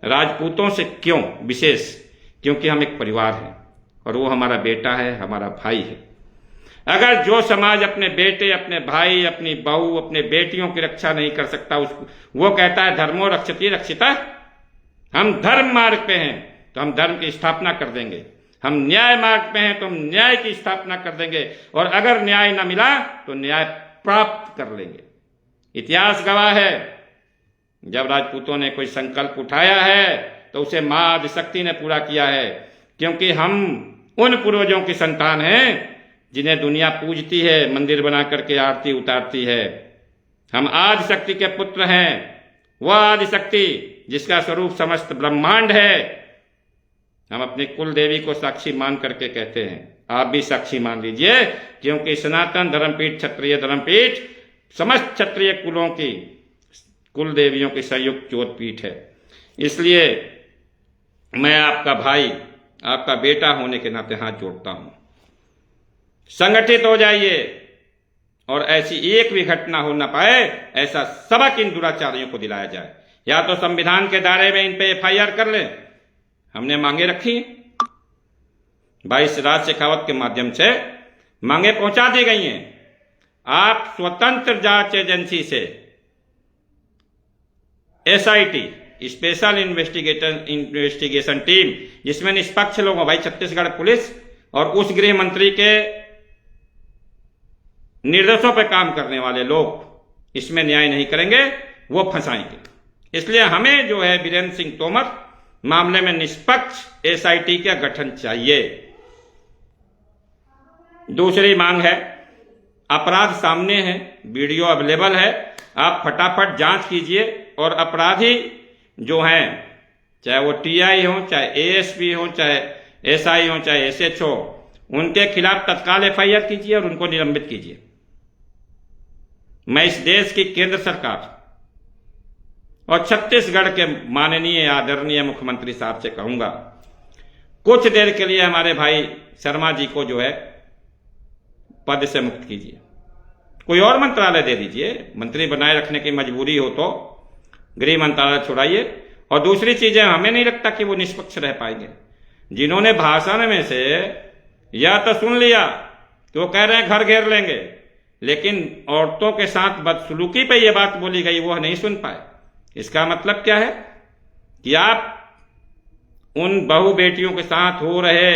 राजपूतों से क्यों विशेष? क्योंकि हम एक परिवार हैं और वो हमारा बेटा है, हमारा भाई है। अगर जो समाज अपने बेटे, अपने भाई, अपनी बहू, अपने बेटियों की रक्षा नहीं कर सकता, उसको वो कहता है धर्मो रक्षति रक्षिता, हम धर्म मार्ग पे हैं तो हम धर्म की स्थापना कर देंगे, हम न्याय मार्ग पे हैं तो हम न्याय की स्थापना कर देंगे, और अगर न्याय न मिला तो न्याय प्राप्त कर लेंगे। इतिहास गवाह है, जब राजपूतों ने कोई संकल्प उठाया है तो उसे मां आदिशक्ति ने पूरा किया है, क्योंकि हम उन पूर्वजों की संतान हैं जिन्हें दुनिया पूजती है, मंदिर बना करके आरती उतारती है। हम आदिशक्ति के पुत्र हैं, वह आदिशक्ति जिसका स्वरूप समस्त ब्रह्मांड है। हम अपनी कुल देवी को साक्षी मान करके कहते हैं, आप भी साक्षी मान लीजिए, क्योंकि सनातन धर्मपीठ, क्षत्रिय धर्मपीठ समस्त क्षत्रिय कुलों की कुल देवियों की संयुक्त ज्योतपीठ है। इसलिए मैं आपका भाई, आपका बेटा होने के नाते हाथ जोड़ता हूं। संगठित हो जाइए और ऐसी एक भी घटना हो न पाए, ऐसा सबक इन दुराचारियों को दिलाया जाए। या तो संविधान के दायरे में इन पे FIR कर लें, हमने मांगे रखी, भाई राज शेखावत के माध्यम से मांगे पहुंचा दी गई हैं। आप स्वतंत्र जांच एजेंसी से SIT, स्पेशल इन्वेस्टिगेशन टीम, जिसमें निष्पक्ष लोग हो, भाई छत्तीसगढ़ पुलिस और उस गृह मंत्री के निर्देशों पर काम करने वाले लोग इसमें न्याय नहीं करेंगे, वो फंसाएंगे। इसलिए हमें जो है बीरेंद्र सिंह तोमर मामले में निष्पक्ष SIT का गठन चाहिए। दूसरी मांग है, अपराध सामने है, वीडियो अवेलेबल है, आप फटाफट जांच कीजिए और अपराधी जो हैं, चाहे वो TI हो, चाहे ASP हो, चाहे SI हो, चाहे SH हो, उनके खिलाफ तत्काल FIR कीजिए और उनको निलंबित कीजिए। मैं इस देश की केंद्र सरकार और छत्तीसगढ़ के माननीय आदरणीय मुख्यमंत्री साहब से कहूंगा, कुछ देर के लिए हमारे भाई शर्मा जी को जो है पद से मुक्त कीजिए, कोई और मंत्रालय दे दीजिए। मंत्री बनाए रखने की मजबूरी हो तो गृह मंत्रालय छुड़ाइए। और दूसरी चीजें, हमें नहीं लगता कि वो निष्पक्ष रह पाएंगे। जिन्होंने भाषण में से या तो सुन लिया कि वो कह रहे हैं घर घेर लेंगे, लेकिन औरतों के साथ बदसलूकी पे ये बात बोली गई, वो नहीं सुन पाए। इसका मतलब क्या है कि आप उन बहू बेटियों के साथ हो रहे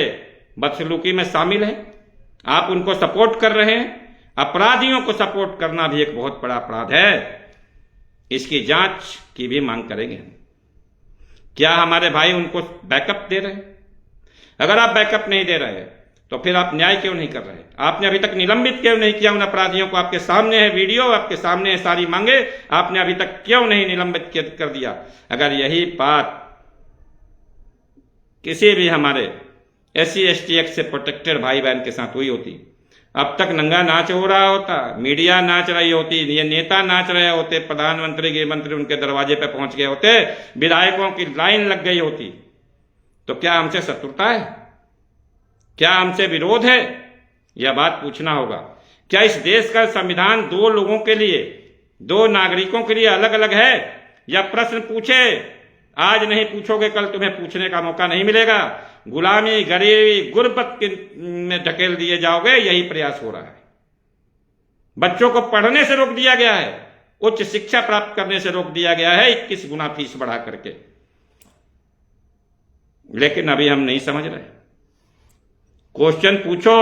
बदसलूकी में शामिल हैं, आप उनको सपोर्ट कर रहे हैं। अपराधियों को सपोर्ट करना भी एक बहुत बड़ा अपराध है। इसकी जांच की भी मांग करेंगे। क्या हमारे भाई उनको बैकअप दे रहे हैं? अगर आप बैकअप नहीं दे रहे तो फिर आप न्याय क्यों नहीं कर रहे? आपने अभी तक निलंबित क्यों नहीं किया उन अपराधियों को? आपके सामने है वीडियो, आपके सामने है सारी मांगे, आपने अभी तक क्यों नहीं निलंबित कर दिया? अगर यही बात किसी भी हमारे SC ST एक्ट से प्रोटेक्टेड भाई बहन के साथ हुई होती, अब तक नंगा नाच हो रहा होता, मीडिया नाच रही होती, ये नेता नाच रहे होते, प्रधानमंत्री गृह मंत्री उनके दरवाजे पे पहुंच गए होते, विधायकों की लाइन लग गई होती। तो क्या हमसे शत्रुता है? क्या हमसे विरोध है? यह बात पूछना होगा। क्या इस देश का संविधान दो लोगों के लिए, दो नागरिकों के लिए अलग अलग है? यह प्रश्न पूछे, आज नहीं पूछोगे कल तुम्हें पूछने का मौका नहीं मिलेगा। गुलामी, गरीबी, गुर्बत में ढकेल दिए जाओगे, यही प्रयास हो रहा है। बच्चों को पढ़ने से रोक दिया गया है, उच्च शिक्षा प्राप्त करने से रोक दिया गया है 21 गुना फीस बढ़ा करके। लेकिन अभी हम नहीं समझ रहे। क्वेश्चन पूछो,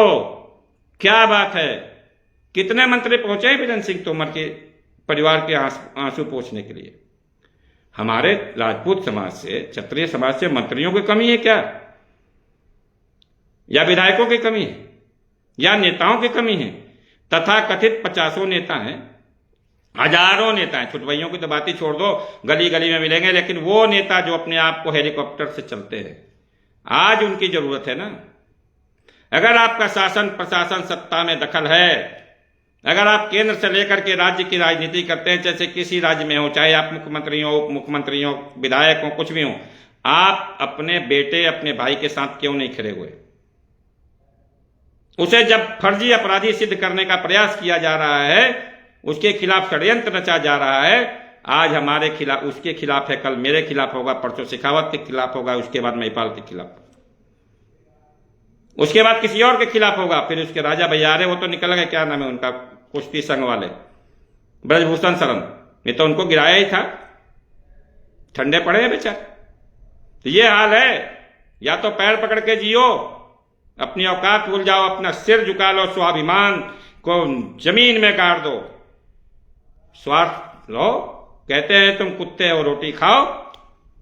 क्या बात है? कितने मंत्री पहुंचे हैं वीरेंद्र सिंह तोमर के परिवार के आंसू पोंछने के लिए? हमारे राजपूत समाज से, क्षत्रिय समाज से मंत्रियों की कमी है क्या? या विधायकों की कमी है? या नेताओं की कमी है? तथा कथित 50 नेता हैं, हजारों नेता हैं, छुटवैयों की तो बात ही छोड़ दो, गली गली में मिलेंगे, लेकिन वो नेता जो अपने आप को हेलीकॉप्टर से चलते हैं, आज उनकी जरूरत है ना। अगर आपका शासन प्रशासन सत्ता में दखल है, अगर आप केंद्र से लेकर के राज्य की राजनीति करते हैं, जैसे किसी राज्य में हो, चाहे आप मुख्यमंत्री हो, उप मुख्यमंत्री हो, विधायक हो, कुछ भी हो, आप अपने बेटे, अपने भाई के साथ क्यों नहीं खड़े हुए? उसे जब फर्जी अपराधी सिद्ध करने का प्रयास किया जा रहा है, उसके खिलाफ षड्यंत्र रचा जा रहा है, आज हमारे खिलाफ, उसके खिलाफ है, कल मेरे खिलाफ होगा, परसों शेखावत के खिलाफ होगा, उसके बाद महिपाल के खिलाफ, उसके बाद किसी और के खिलाफ होगा, फिर उसके राजा भैयारे, वो तो निकल गए, क्या नाम है उनका, कुश्ती संघ वाले, ब्रजभूषण शरण, नहीं तो उनको गिराया ही था, ठंडे पड़े हैं बेचारे। तो ये हाल है। या तो पैर पकड़ के जियो, अपनी औकात भूल जाओ, अपना सिर झुका लो, स्वाभिमान को जमीन में गाड़ दो, स्वार्थ लो। कहते हैं तुम कुत्ते हो, रोटी खाओ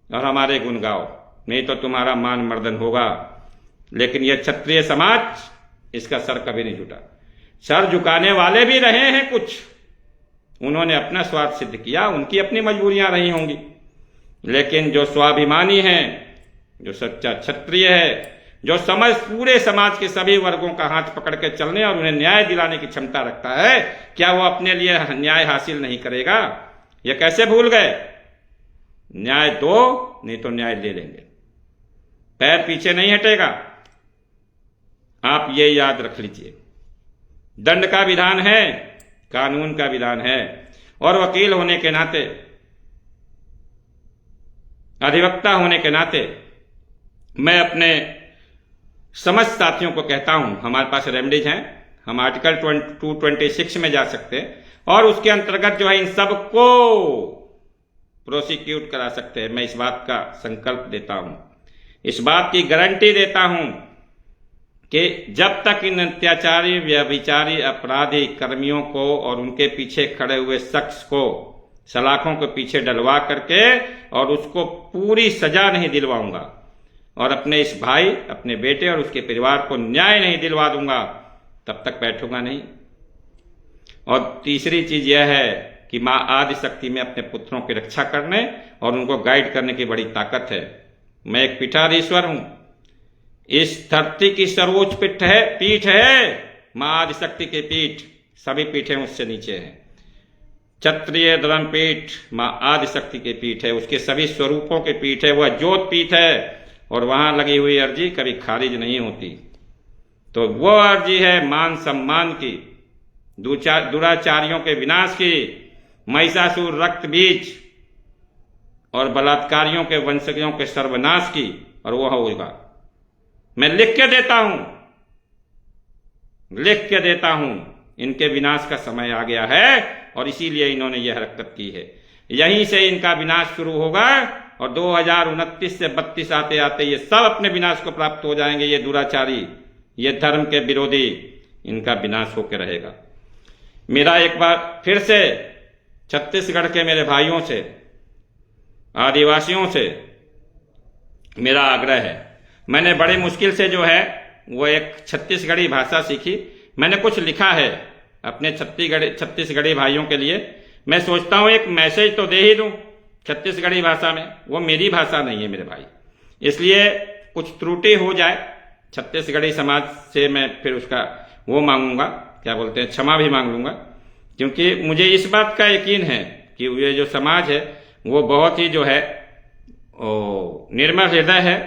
और हमारे गुण गाओ, नहीं तो तुम्हारा मान मर्दन होगा। लेकिन यह क्षत्रिय समाज, इसका सर कभी नहीं झुका। सर झुकाने वाले भी रहे हैं कुछ, उन्होंने अपना स्वार्थ सिद्ध किया, उनकी अपनी मजबूरियां रही होंगी। लेकिन जो स्वाभिमानी है, जो सच्चा क्षत्रिय है, जो पूरे समाज के सभी वर्गों का हाथ पकड़ के चलने और उन्हें न्याय दिलाने की क्षमता रखता है, क्या वो अपने लिए न्याय हासिल नहीं करेगा? ये कैसे भूल गए? न्याय दो, नहीं तो न्याय ले लेंगे, पैर पीछे नहीं हटेगा। आप ये याद रख लीजिए, दंड का विधान है, कानून का विधान है, और वकील होने के नाते, अधिवक्ता होने के नाते मैं अपने समस्त साथियों को कहता हूं, हमारे पास रेमेडीज हैं, हम आर्टिकल 226 में जा सकते हैं और उसके अंतर्गत जो है इन सबको प्रोसिक्यूट करा सकते हैं। मैं इस बात का संकल्प देता हूं, इस बात की गारंटी देता हूं कि जब तक इन अत्याचारी, व्यभिचारी, अपराधी कर्मियों को और उनके पीछे खड़े हुए शख्स को सलाखों के पीछे डलवा करके और उसको पूरी सजा नहीं दिलवाऊंगा, और अपने इस भाई, अपने बेटे और उसके परिवार को न्याय नहीं दिलवा दूंगा, तब तक बैठूंगा नहीं। और तीसरी चीज यह है कि मां आदिशक्ति में अपने पुत्रों की रक्षा करने और उनको गाइड करने की बड़ी ताकत है। मैं एक पीठाधीश्वर हूं, इस धरती की सर्वोच्च पीठ है मां आदिशक्ति की पीठ, सभी पीठें उससे नीचे हैं। क्षत्रिय धर्म पीठ मां आदिशक्ति की पीठ है, उसके सभी स्वरूपों की पीठ है, वह ज्योत पीठ है, और वहां लगी हुई अर्जी कभी खारिज नहीं होती। तो वो अर्जी है मान सम्मान की, दुराचारियों के विनाश की, महिषासुर रक्त बीज और बलात्कारियों के वंशजों के सर्वनाश की, और वह होगा। मैं लिख के देता हूं, इनके विनाश का समय आ गया है और इसीलिए इन्होंने यह हरकत की है। यहीं से इनका विनाश शुरू होगा और 2029 से 32 आते आते ये सब अपने विनाश को प्राप्त हो जाएंगे। ये दुराचारी, ये धर्म के विरोधी, इनका विनाश होकर रहेगा। मेरा एक बार फिर से छत्तीसगढ़ के मेरे भाइयों से, आदिवासियों से मेरा आग्रह है। मैंने बड़ी मुश्किल से जो है वो एक छत्तीसगढ़ी भाषा सीखी, मैंने कुछ लिखा है अपने छत्तीसगढ़ी भाइयों के लिए। मैं सोचता हूं एक मैसेज तो दे ही दूं छत्तीसगढ़ी भाषा में, वो मेरी भाषा नहीं है मेरे भाई, इसलिए कुछ त्रुटि हो जाए छत्तीसगढ़ी समाज से मैं फिर उसका वो मांगूंगा, क्या बोलते हैं, क्षमा भी मांग लूंगा, क्योंकि मुझे इस बात का यकीन है कि ये जो समाज है वो बहुत ही जो है निर्मल हृदय है।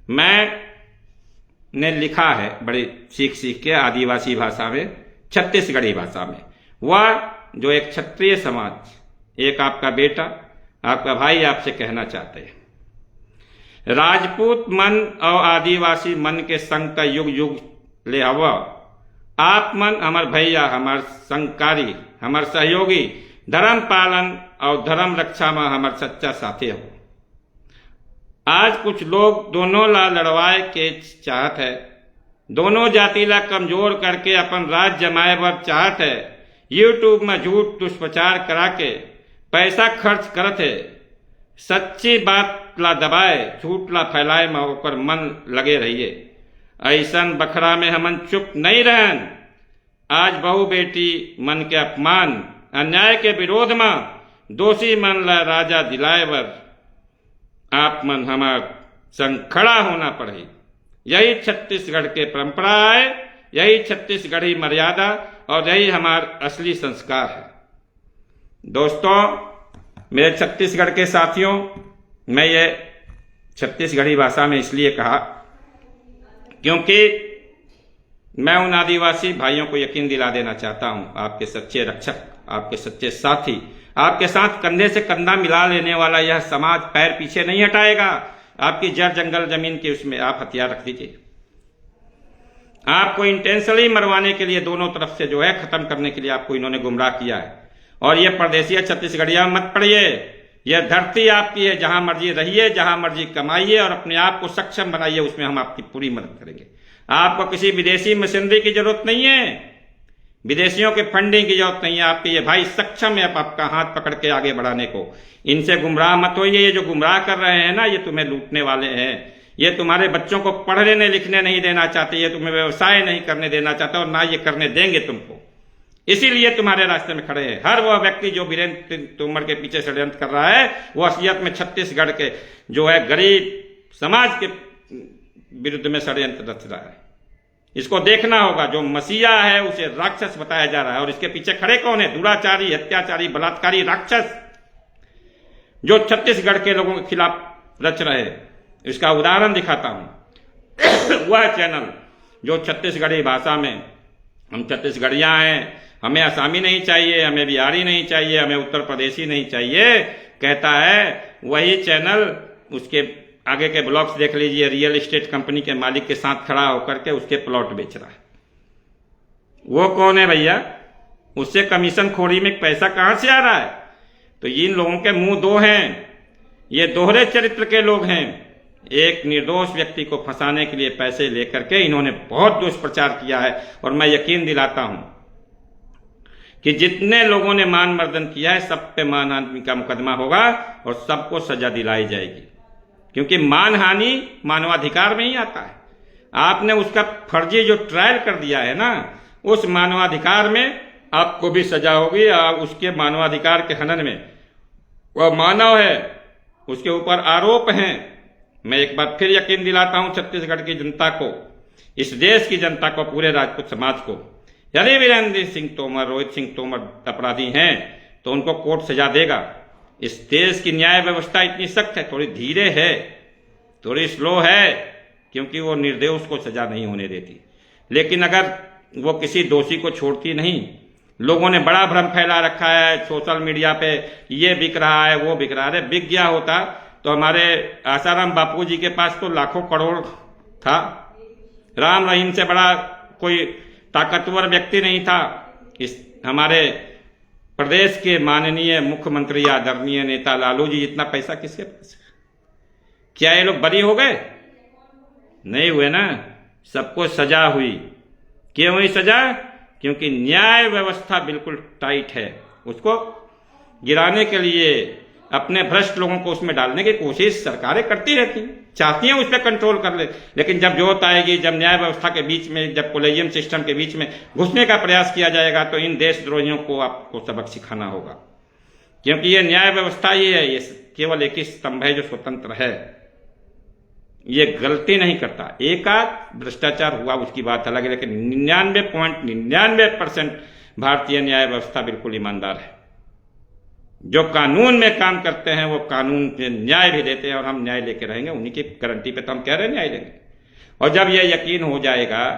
मैंने लिखा है बड़ी सीख सीख के आदिवासी भाषा में, छत्तीसगढ़ी भाषा में। वह जो एक क्षत्रिय समाज, एक आपका बेटा, आपका भाई आपसे कहना चाहते हैं, राजपूत मन और आदिवासी मन के संग का युग युग ले हवा। आप मन हमार भैया, हमार संगकारी, हमार सहयोगी, धर्म पालन और धर्म रक्षा में हमार सच्चा साथी हो। आज कुछ लोग दोनों ला लड़वाए के चाहत है, दोनों जाति ला कमजोर करके अपन राज जमाए बर चाहत है। यूट्यूब में झूठ दुष्प्रचार करा के पैसा खर्च करत है। सच्ची बात ला दबाए, झूठ ला फैलाए में होकर मन लगे रहिए। ऐसन बखरा में हमन चुप नहीं रहन। आज बहू बेटी मन के अपमान, अन्याय के विरोध में दोषी मन ला राजा दिलाए बर आप मन हमार संग खड़ा होना पड़े। यही छत्तीसगढ़ के परंपरा है, यही छत्तीसगढ़ी मर्यादा और यही हमार असली संस्कार है। दोस्तों, मेरे छत्तीसगढ़ के साथियों, मैं ये छत्तीसगढ़ी भाषा में इसलिए कहा क्योंकि मैं उन आदिवासी भाइयों को यकीन दिला देना चाहता हूं, आपके सच्चे रक्षक, आपके सच्चे साथी, आपके साथ कंधे से कंधा मिला लेने वाला यह समाज पैर पीछे नहीं हटाएगा। आपकी जड़ जंगल जमीन के उसमें आप हथियार रख दीजिए। आपको इंटेंशनली मरवाने के लिए, दोनों तरफ से जो है खत्म करने के लिए आपको इन्होंने गुमराह किया है। और ये परदेसी छत्तीसगढ़िया मत पड़िए। यह धरती आपकी है, जहां मर्जी रहिए, जहां मर्जी कमाइए और अपने आप को सक्षम बनाइए, उसमें हम आपकी पूरी मदद करेंगे। आपको किसी विदेशी मशीनरी की जरूरत नहीं है, विदेशियों के फंडिंग की जरूरत नहीं है। आपके ये भाई सक्षम है आपका हाथ पकड़ के आगे बढ़ाने को। इनसे गुमराह मत होइए। ये जो गुमराह कर रहे हैं ना, ये तुम्हें लूटने वाले हैं। ये तुम्हारे बच्चों को पढ़ने लिखने नहीं देना चाहते, ये तुम्हें व्यवसाय नहीं करने देना चाहते और ना ये करने देंगे तुमको। इसीलिए तुम्हारे रास्ते में खड़े हैं। हर वह व्यक्ति जो वीरेंद्र तोमर के पीछे षड्यंत्र कर रहा है, वो असलियत में छत्तीसगढ़ के जो है गरीब समाज के विरुद्ध में षड्यंत्र रच रहा है। इसको देखना होगा। जो मसीहा है उसे राक्षस बताया जा रहा है और इसके पीछे खड़े कौन है? दुराचारी, अत्याचारी, बलात्कारी राक्षस जो छत्तीसगढ़ के लोगों के खिलाफ रच रहे हैं। इसका उदाहरण दिखाता हूं। वह चैनल जो छत्तीसगढ़ी भाषा में, हम छत्तीसगढ़िया हैं, हमें आसामी नहीं चाहिए, हमें बिहारी नहीं चाहिए, हमें उत्तर प्रदेशी नहीं चाहिए, कहता है, वही चैनल उसके आगे के ब्लॉग्स देख लीजिए, रियल एस्टेट कंपनी के मालिक के साथ खड़ा होकर के उसके प्लॉट बेच रहा है। वो कौन है भैया? उससे कमीशन खोरी में पैसा कहां से आ रहा है? तो इन लोगों के मुंह दो हैं। ये दोहरे चरित्र के लोग हैं। एक निर्दोष व्यक्ति को फंसाने के लिए पैसे लेकर के इन्होंने बहुत दुष्प्रचार किया है और मैं यकीन दिलाता हूं कि जितने लोगों ने मान मर्दन किया है, सब पे मानहानि का मुकदमा होगा और सबको सजा दिलाई जाएगी, क्योंकि मानहानि मानवाधिकार में ही आता है। आपने उसका फर्जी जो ट्रायल कर दिया है ना, उस मानवाधिकार में आपको भी सजा होगी। उसके मानवाधिकार के हनन में वह मानव है, उसके ऊपर आरोप हैं। मैं एक बार फिर यकीन दिलाता हूं छत्तीसगढ़ की जनता को, इस देश की जनता को, पूरे राजपूत समाज को, यदि वीरेंद्र सिंह तोमर, रोहित सिंह तोमर अपराधी हैं तो उनको कोर्ट सजा देगा। इस देश की न्याय व्यवस्था इतनी सख्त है, थोड़ी धीरे है, थोड़ी स्लो है, क्योंकि वो निर्दोष को सजा नहीं होने देती। लेकिन अगर वो किसी दोषी को छोड़ती नहीं। लोगों ने बड़ा भ्रम फैला रखा है सोशल मीडिया पे, ये बिक रहा है, वो बिक रहा है। बिक गया होता तो हमारे आसाराम बापू जी के पास तो लाखों करोड़ था। राम रहीम से बड़ा कोई ताकतवर व्यक्ति नहीं था। इस हमारे प्रदेश के माननीय मुख्यमंत्री आदरणीय नेता लालू जी जितना पैसा किसके पास है? क्या ये लोग बरी हो गए? नहीं हुए ना। सबको सजा हुई। क्यों हुई सजा? क्योंकि न्याय व्यवस्था बिल्कुल टाइट है। उसको गिराने के लिए, अपने भ्रष्ट लोगों को उसमें डालने की कोशिश सरकारें करती रहती, चाहती हैं उस पर कंट्रोल कर ले। लेकिन जब जोत आएगी, जब न्याय व्यवस्था के बीच में, जब कोलेजियम सिस्टम के बीच में घुसने का प्रयास किया जाएगा, तो इन देशद्रोहियों को आपको सबक सिखाना होगा। क्योंकि ये न्याय व्यवस्था ही है, ये केवल एक ही स्तंभ है जो स्वतंत्र है। ये गलती नहीं करता। एक आध भ्रष्टाचार हुआ उसकी बात अलग है, लेकिन 99.99% भारतीय न्याय व्यवस्था बिल्कुल ईमानदार है। जो कानून में काम करते हैं वो कानून के न्याय भी देते हैं, और हम न्याय लेके रहेंगे। उन्हीं की गारंटी पे तो हम कह रहे हैं न्याय लेंगे। और जब यह यकीन हो जाएगा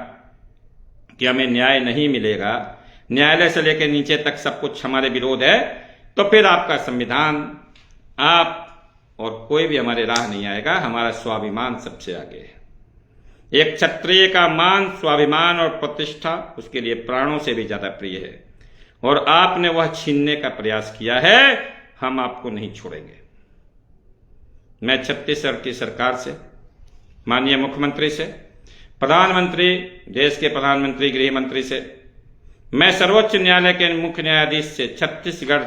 कि हमें न्याय नहीं मिलेगा, न्यायालय से लेकर नीचे तक सब कुछ हमारे विरोध है, तो फिर आपका संविधान, आप और कोई भी हमारे राह नहीं आएगा। हमारा स्वाभिमान सबसे आगे है। एक क्षत्रिय का मान, स्वाभिमान और प्रतिष्ठा उसके लिए प्राणों से भी ज्यादा प्रिय है, और आपने वह छीनने का प्रयास किया है। हम आपको नहीं छोड़ेंगे। मैं छत्तीसगढ़ की सरकार से, माननीय मुख्यमंत्री से, प्रधानमंत्री, देश के प्रधानमंत्री, गृह मंत्री से, मैं सर्वोच्च न्यायालय के मुख्य न्यायाधीश से, छत्तीसगढ़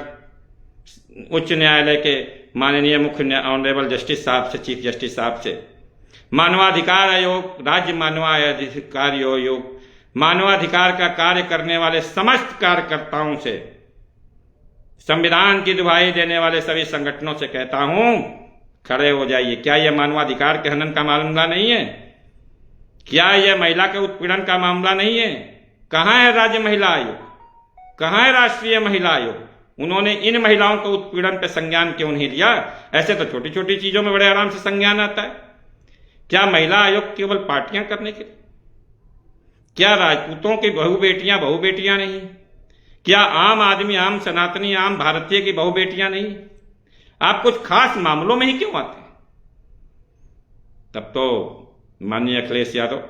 उच्च न्यायालय के माननीय मुख्य ऑनरेबल जस्टिस साहब से, चीफ जस्टिस साहब से, मानवाधिकार आयोग, राज्य मानवाधिकार आयोग, मानवाधिकार का कार्य करने वाले समस्त कार्यकर्ताओं से, संविधान की दुहाई देने वाले सभी संगठनों से कहता हूं, खड़े हो जाइए। क्या यह मानवाधिकार के हनन का मामला नहीं है? क्या यह महिला के उत्पीड़न का मामला नहीं है? कहां है राज्य महिला आयोग? कहां है राष्ट्रीय महिला आयोग? उन्होंने इन महिलाओं के उत्पीड़न पर संज्ञान क्यों नहीं लिया? ऐसे तो छोटी छोटी चीजों में बड़े आराम से संज्ञान आता है। क्या महिला आयोग केवल पार्टियां करने के लिए? क्या राजपूतों की बहु बेटियां नहीं? क्या आम आदमी, आम सनातनी, आम भारतीय की बहु बेटियां नहीं? आप कुछ खास मामलों में ही क्यों आते हैं? तब तो माननीय अखिलेश यादव,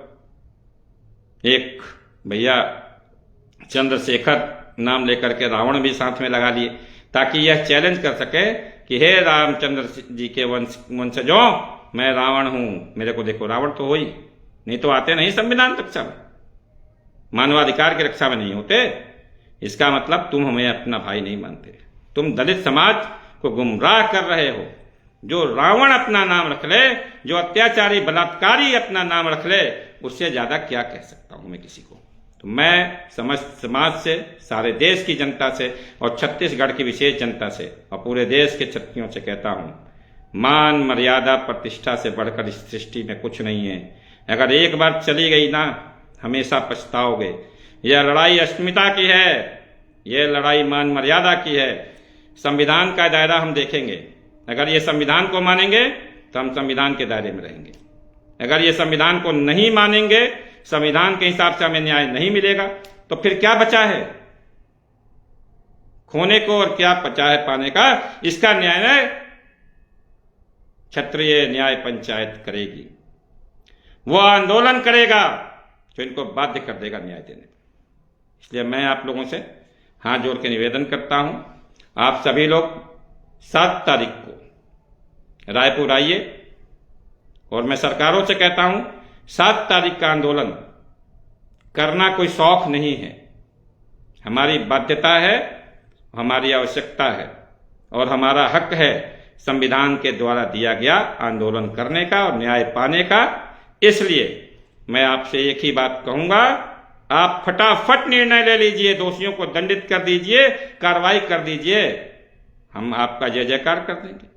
एक भैया चंद्रशेखर नाम लेकर के रावण भी साथ में लगा लिए, ताकि यह चैलेंज कर सके कि हे रामचंद्र जी के वंशजों, मैं रावण हूं, मेरे को देखो। रावण तो हो ही नहीं, तो आते नहीं संविधान रक्षा में, मानवाधिकार की रक्षा में नहीं होते। इसका मतलब तुम हमें अपना भाई नहीं मानते। तुम दलित समाज को गुमराह कर रहे हो। जो रावण अपना नाम रख ले, जो अत्याचारी बलात्कारी अपना नाम रख ले, उससे ज्यादा क्या कह सकता हूं मैं किसी को। तो मैं समस्त समाज से, सारे देश की जनता से, और छत्तीसगढ़ की विशेष जनता से, और पूरे देश के क्षत्रियों से कहता हूं, मान, मर्यादा, प्रतिष्ठा से बढ़कर इस सृष्टि में कुछ नहीं है। अगर एक बार चली गई ना, हमेशा पछताओगे। यह लड़ाई अस्मिता की है, यह लड़ाई मान मर्यादा की है। संविधान का दायरा हम देखेंगे। अगर ये संविधान को मानेंगे तो हम संविधान के दायरे में रहेंगे। अगर ये संविधान को नहीं मानेंगे, संविधान के हिसाब से हमें न्याय नहीं मिलेगा, तो फिर क्या बचा है खोने को, और क्या बचा है पाने का? इसका न्याय क्षत्रिय न्याय पंचायत करेगी। वो आंदोलन करेगा जो इनको बाध्य कर देगा न्याय देने पर। इसलिए मैं आप लोगों से हाथ जोड़ के निवेदन करता हूं, आप सभी लोग 7 तारीख को रायपुर आइए, और मैं सरकारों से कहता हूं 7 तारीख का आंदोलन करना कोई शौक नहीं है, हमारी बाध्यता है, हमारी आवश्यकता है, और हमारा हक है संविधान के द्वारा दिया गया आंदोलन करने का और न्याय पाने का। इसलिए मैं आपसे एक ही बात कहूंगा, आप फटाफट निर्णय ले लीजिए, दोषियों को दंडित कर दीजिए, कार्रवाई कर दीजिए। हम आपका जय जयकार कर देंगे।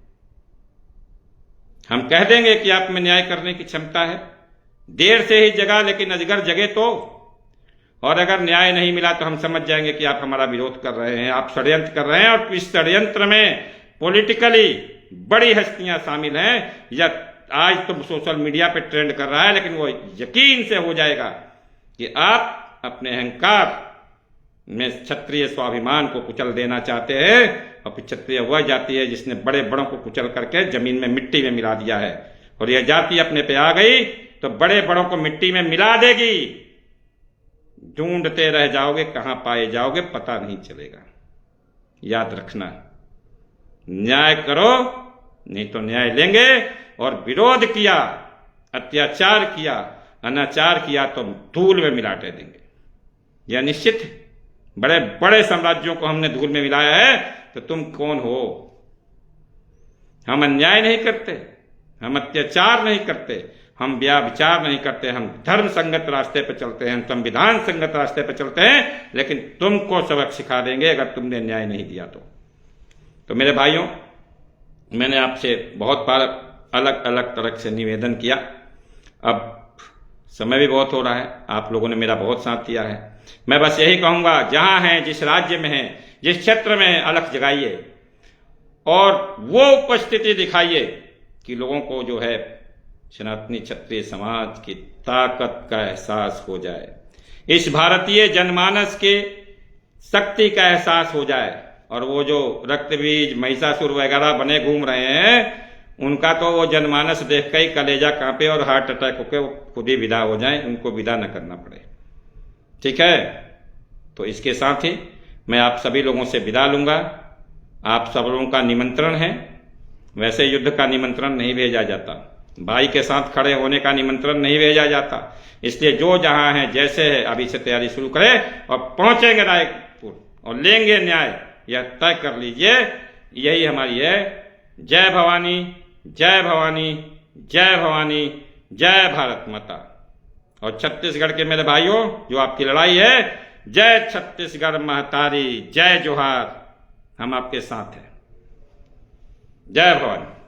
हम कह देंगे कि आप में न्याय करने की क्षमता है। देर से ही जगा, लेकिन अजगर जगे तो। और अगर न्याय नहीं मिला तो हम समझ जाएंगे कि आप हमारा विरोध कर रहे हैं, आप षड्यंत्र कर रहे हैं, और इस षड्यंत्र में पॉलिटिकली बड़ी हस्तियां शामिल हैं। या आज तो सोशल मीडिया पे ट्रेंड कर रहा है, लेकिन वो यकीन से हो जाएगा कि आप अपने अहंकार में क्षत्रिय स्वाभिमान को कुचल देना चाहते हैं। और फिर क्षत्रिय वह जाति है जिसने बड़े बड़ों को कुचल करके जमीन में, मिट्टी में मिला दिया है, और यह जाति अपने पे आ गई तो बड़े बड़ों को मिट्टी में मिला देगी। ढूंढते रह जाओगे, कहां पाए जाओगे पता नहीं चलेगा। याद रखना, न्याय करो, नहीं तो न्याय लेंगे। और विरोध किया, अत्याचार किया, अनाचार किया तो धूल में मिला देंगे। यह निश्चित है। बड़े बड़े साम्राज्यों को हमने धूल में मिलाया है, तो तुम कौन हो? हम अन्याय नहीं करते, हम अत्याचार नहीं करते, हम व्याभिचार नहीं करते, हम धर्म संगत रास्ते पर चलते हैं, हम संविधान संगत रास्ते पर चलते हैं। लेकिन तुमको सबक सिखा देंगे अगर तुमने न्याय नहीं दिया तो मेरे भाइयों, मैंने आपसे बहुत बार अलग अलग तरह से निवेदन किया अब समय भी बहुत हो रहा है, आप लोगों ने मेरा बहुत साथ दिया है। मैं बस यही कहूँगा, जहाँ हैं, जिस राज्य में हैं, जिस क्षेत्र में हैं, अलख जगाइए और वो उपस्थिति दिखाइए कि लोगों को जो है सनातनी क्षत्रिय समाज की ताकत का एहसास हो जाए, इस भारतीय जनमानस के शक्ति का एहसास हो जाए। और वो जो रक्तबीज महिषासुर वगैरह बने घूम रहे हैं, उनका तो वो जनमानस देख के ही कलेजा कांपे और हार्ट अटैक होकर खुद ही विदा हो जाए, उनको विदा न करना पड़े। ठीक है, तो इसके साथ ही मैं आप सभी लोगों से विदा लूंगा। आप सब लोगों का निमंत्रण है, वैसे युद्ध का निमंत्रण नहीं भेजा जाता, भाई के साथ खड़े होने का निमंत्रण नहीं भेजा जाता। इसलिए जो जहां है, जैसे है, अभी से तैयारी शुरू करें और पहुंचेंगे रायपुर और लेंगे न्याय, यह तय कर लीजिए। यही हमारी है। जय भवानी, जय भवानी, जय भवानी, जय भारत माता। और छत्तीसगढ़ के मेरे भाइयों, जो आपकी लड़ाई है, जय छत्तीसगढ़ महतारी, जय जोहार, हम आपके साथ हैं। जय भवानी।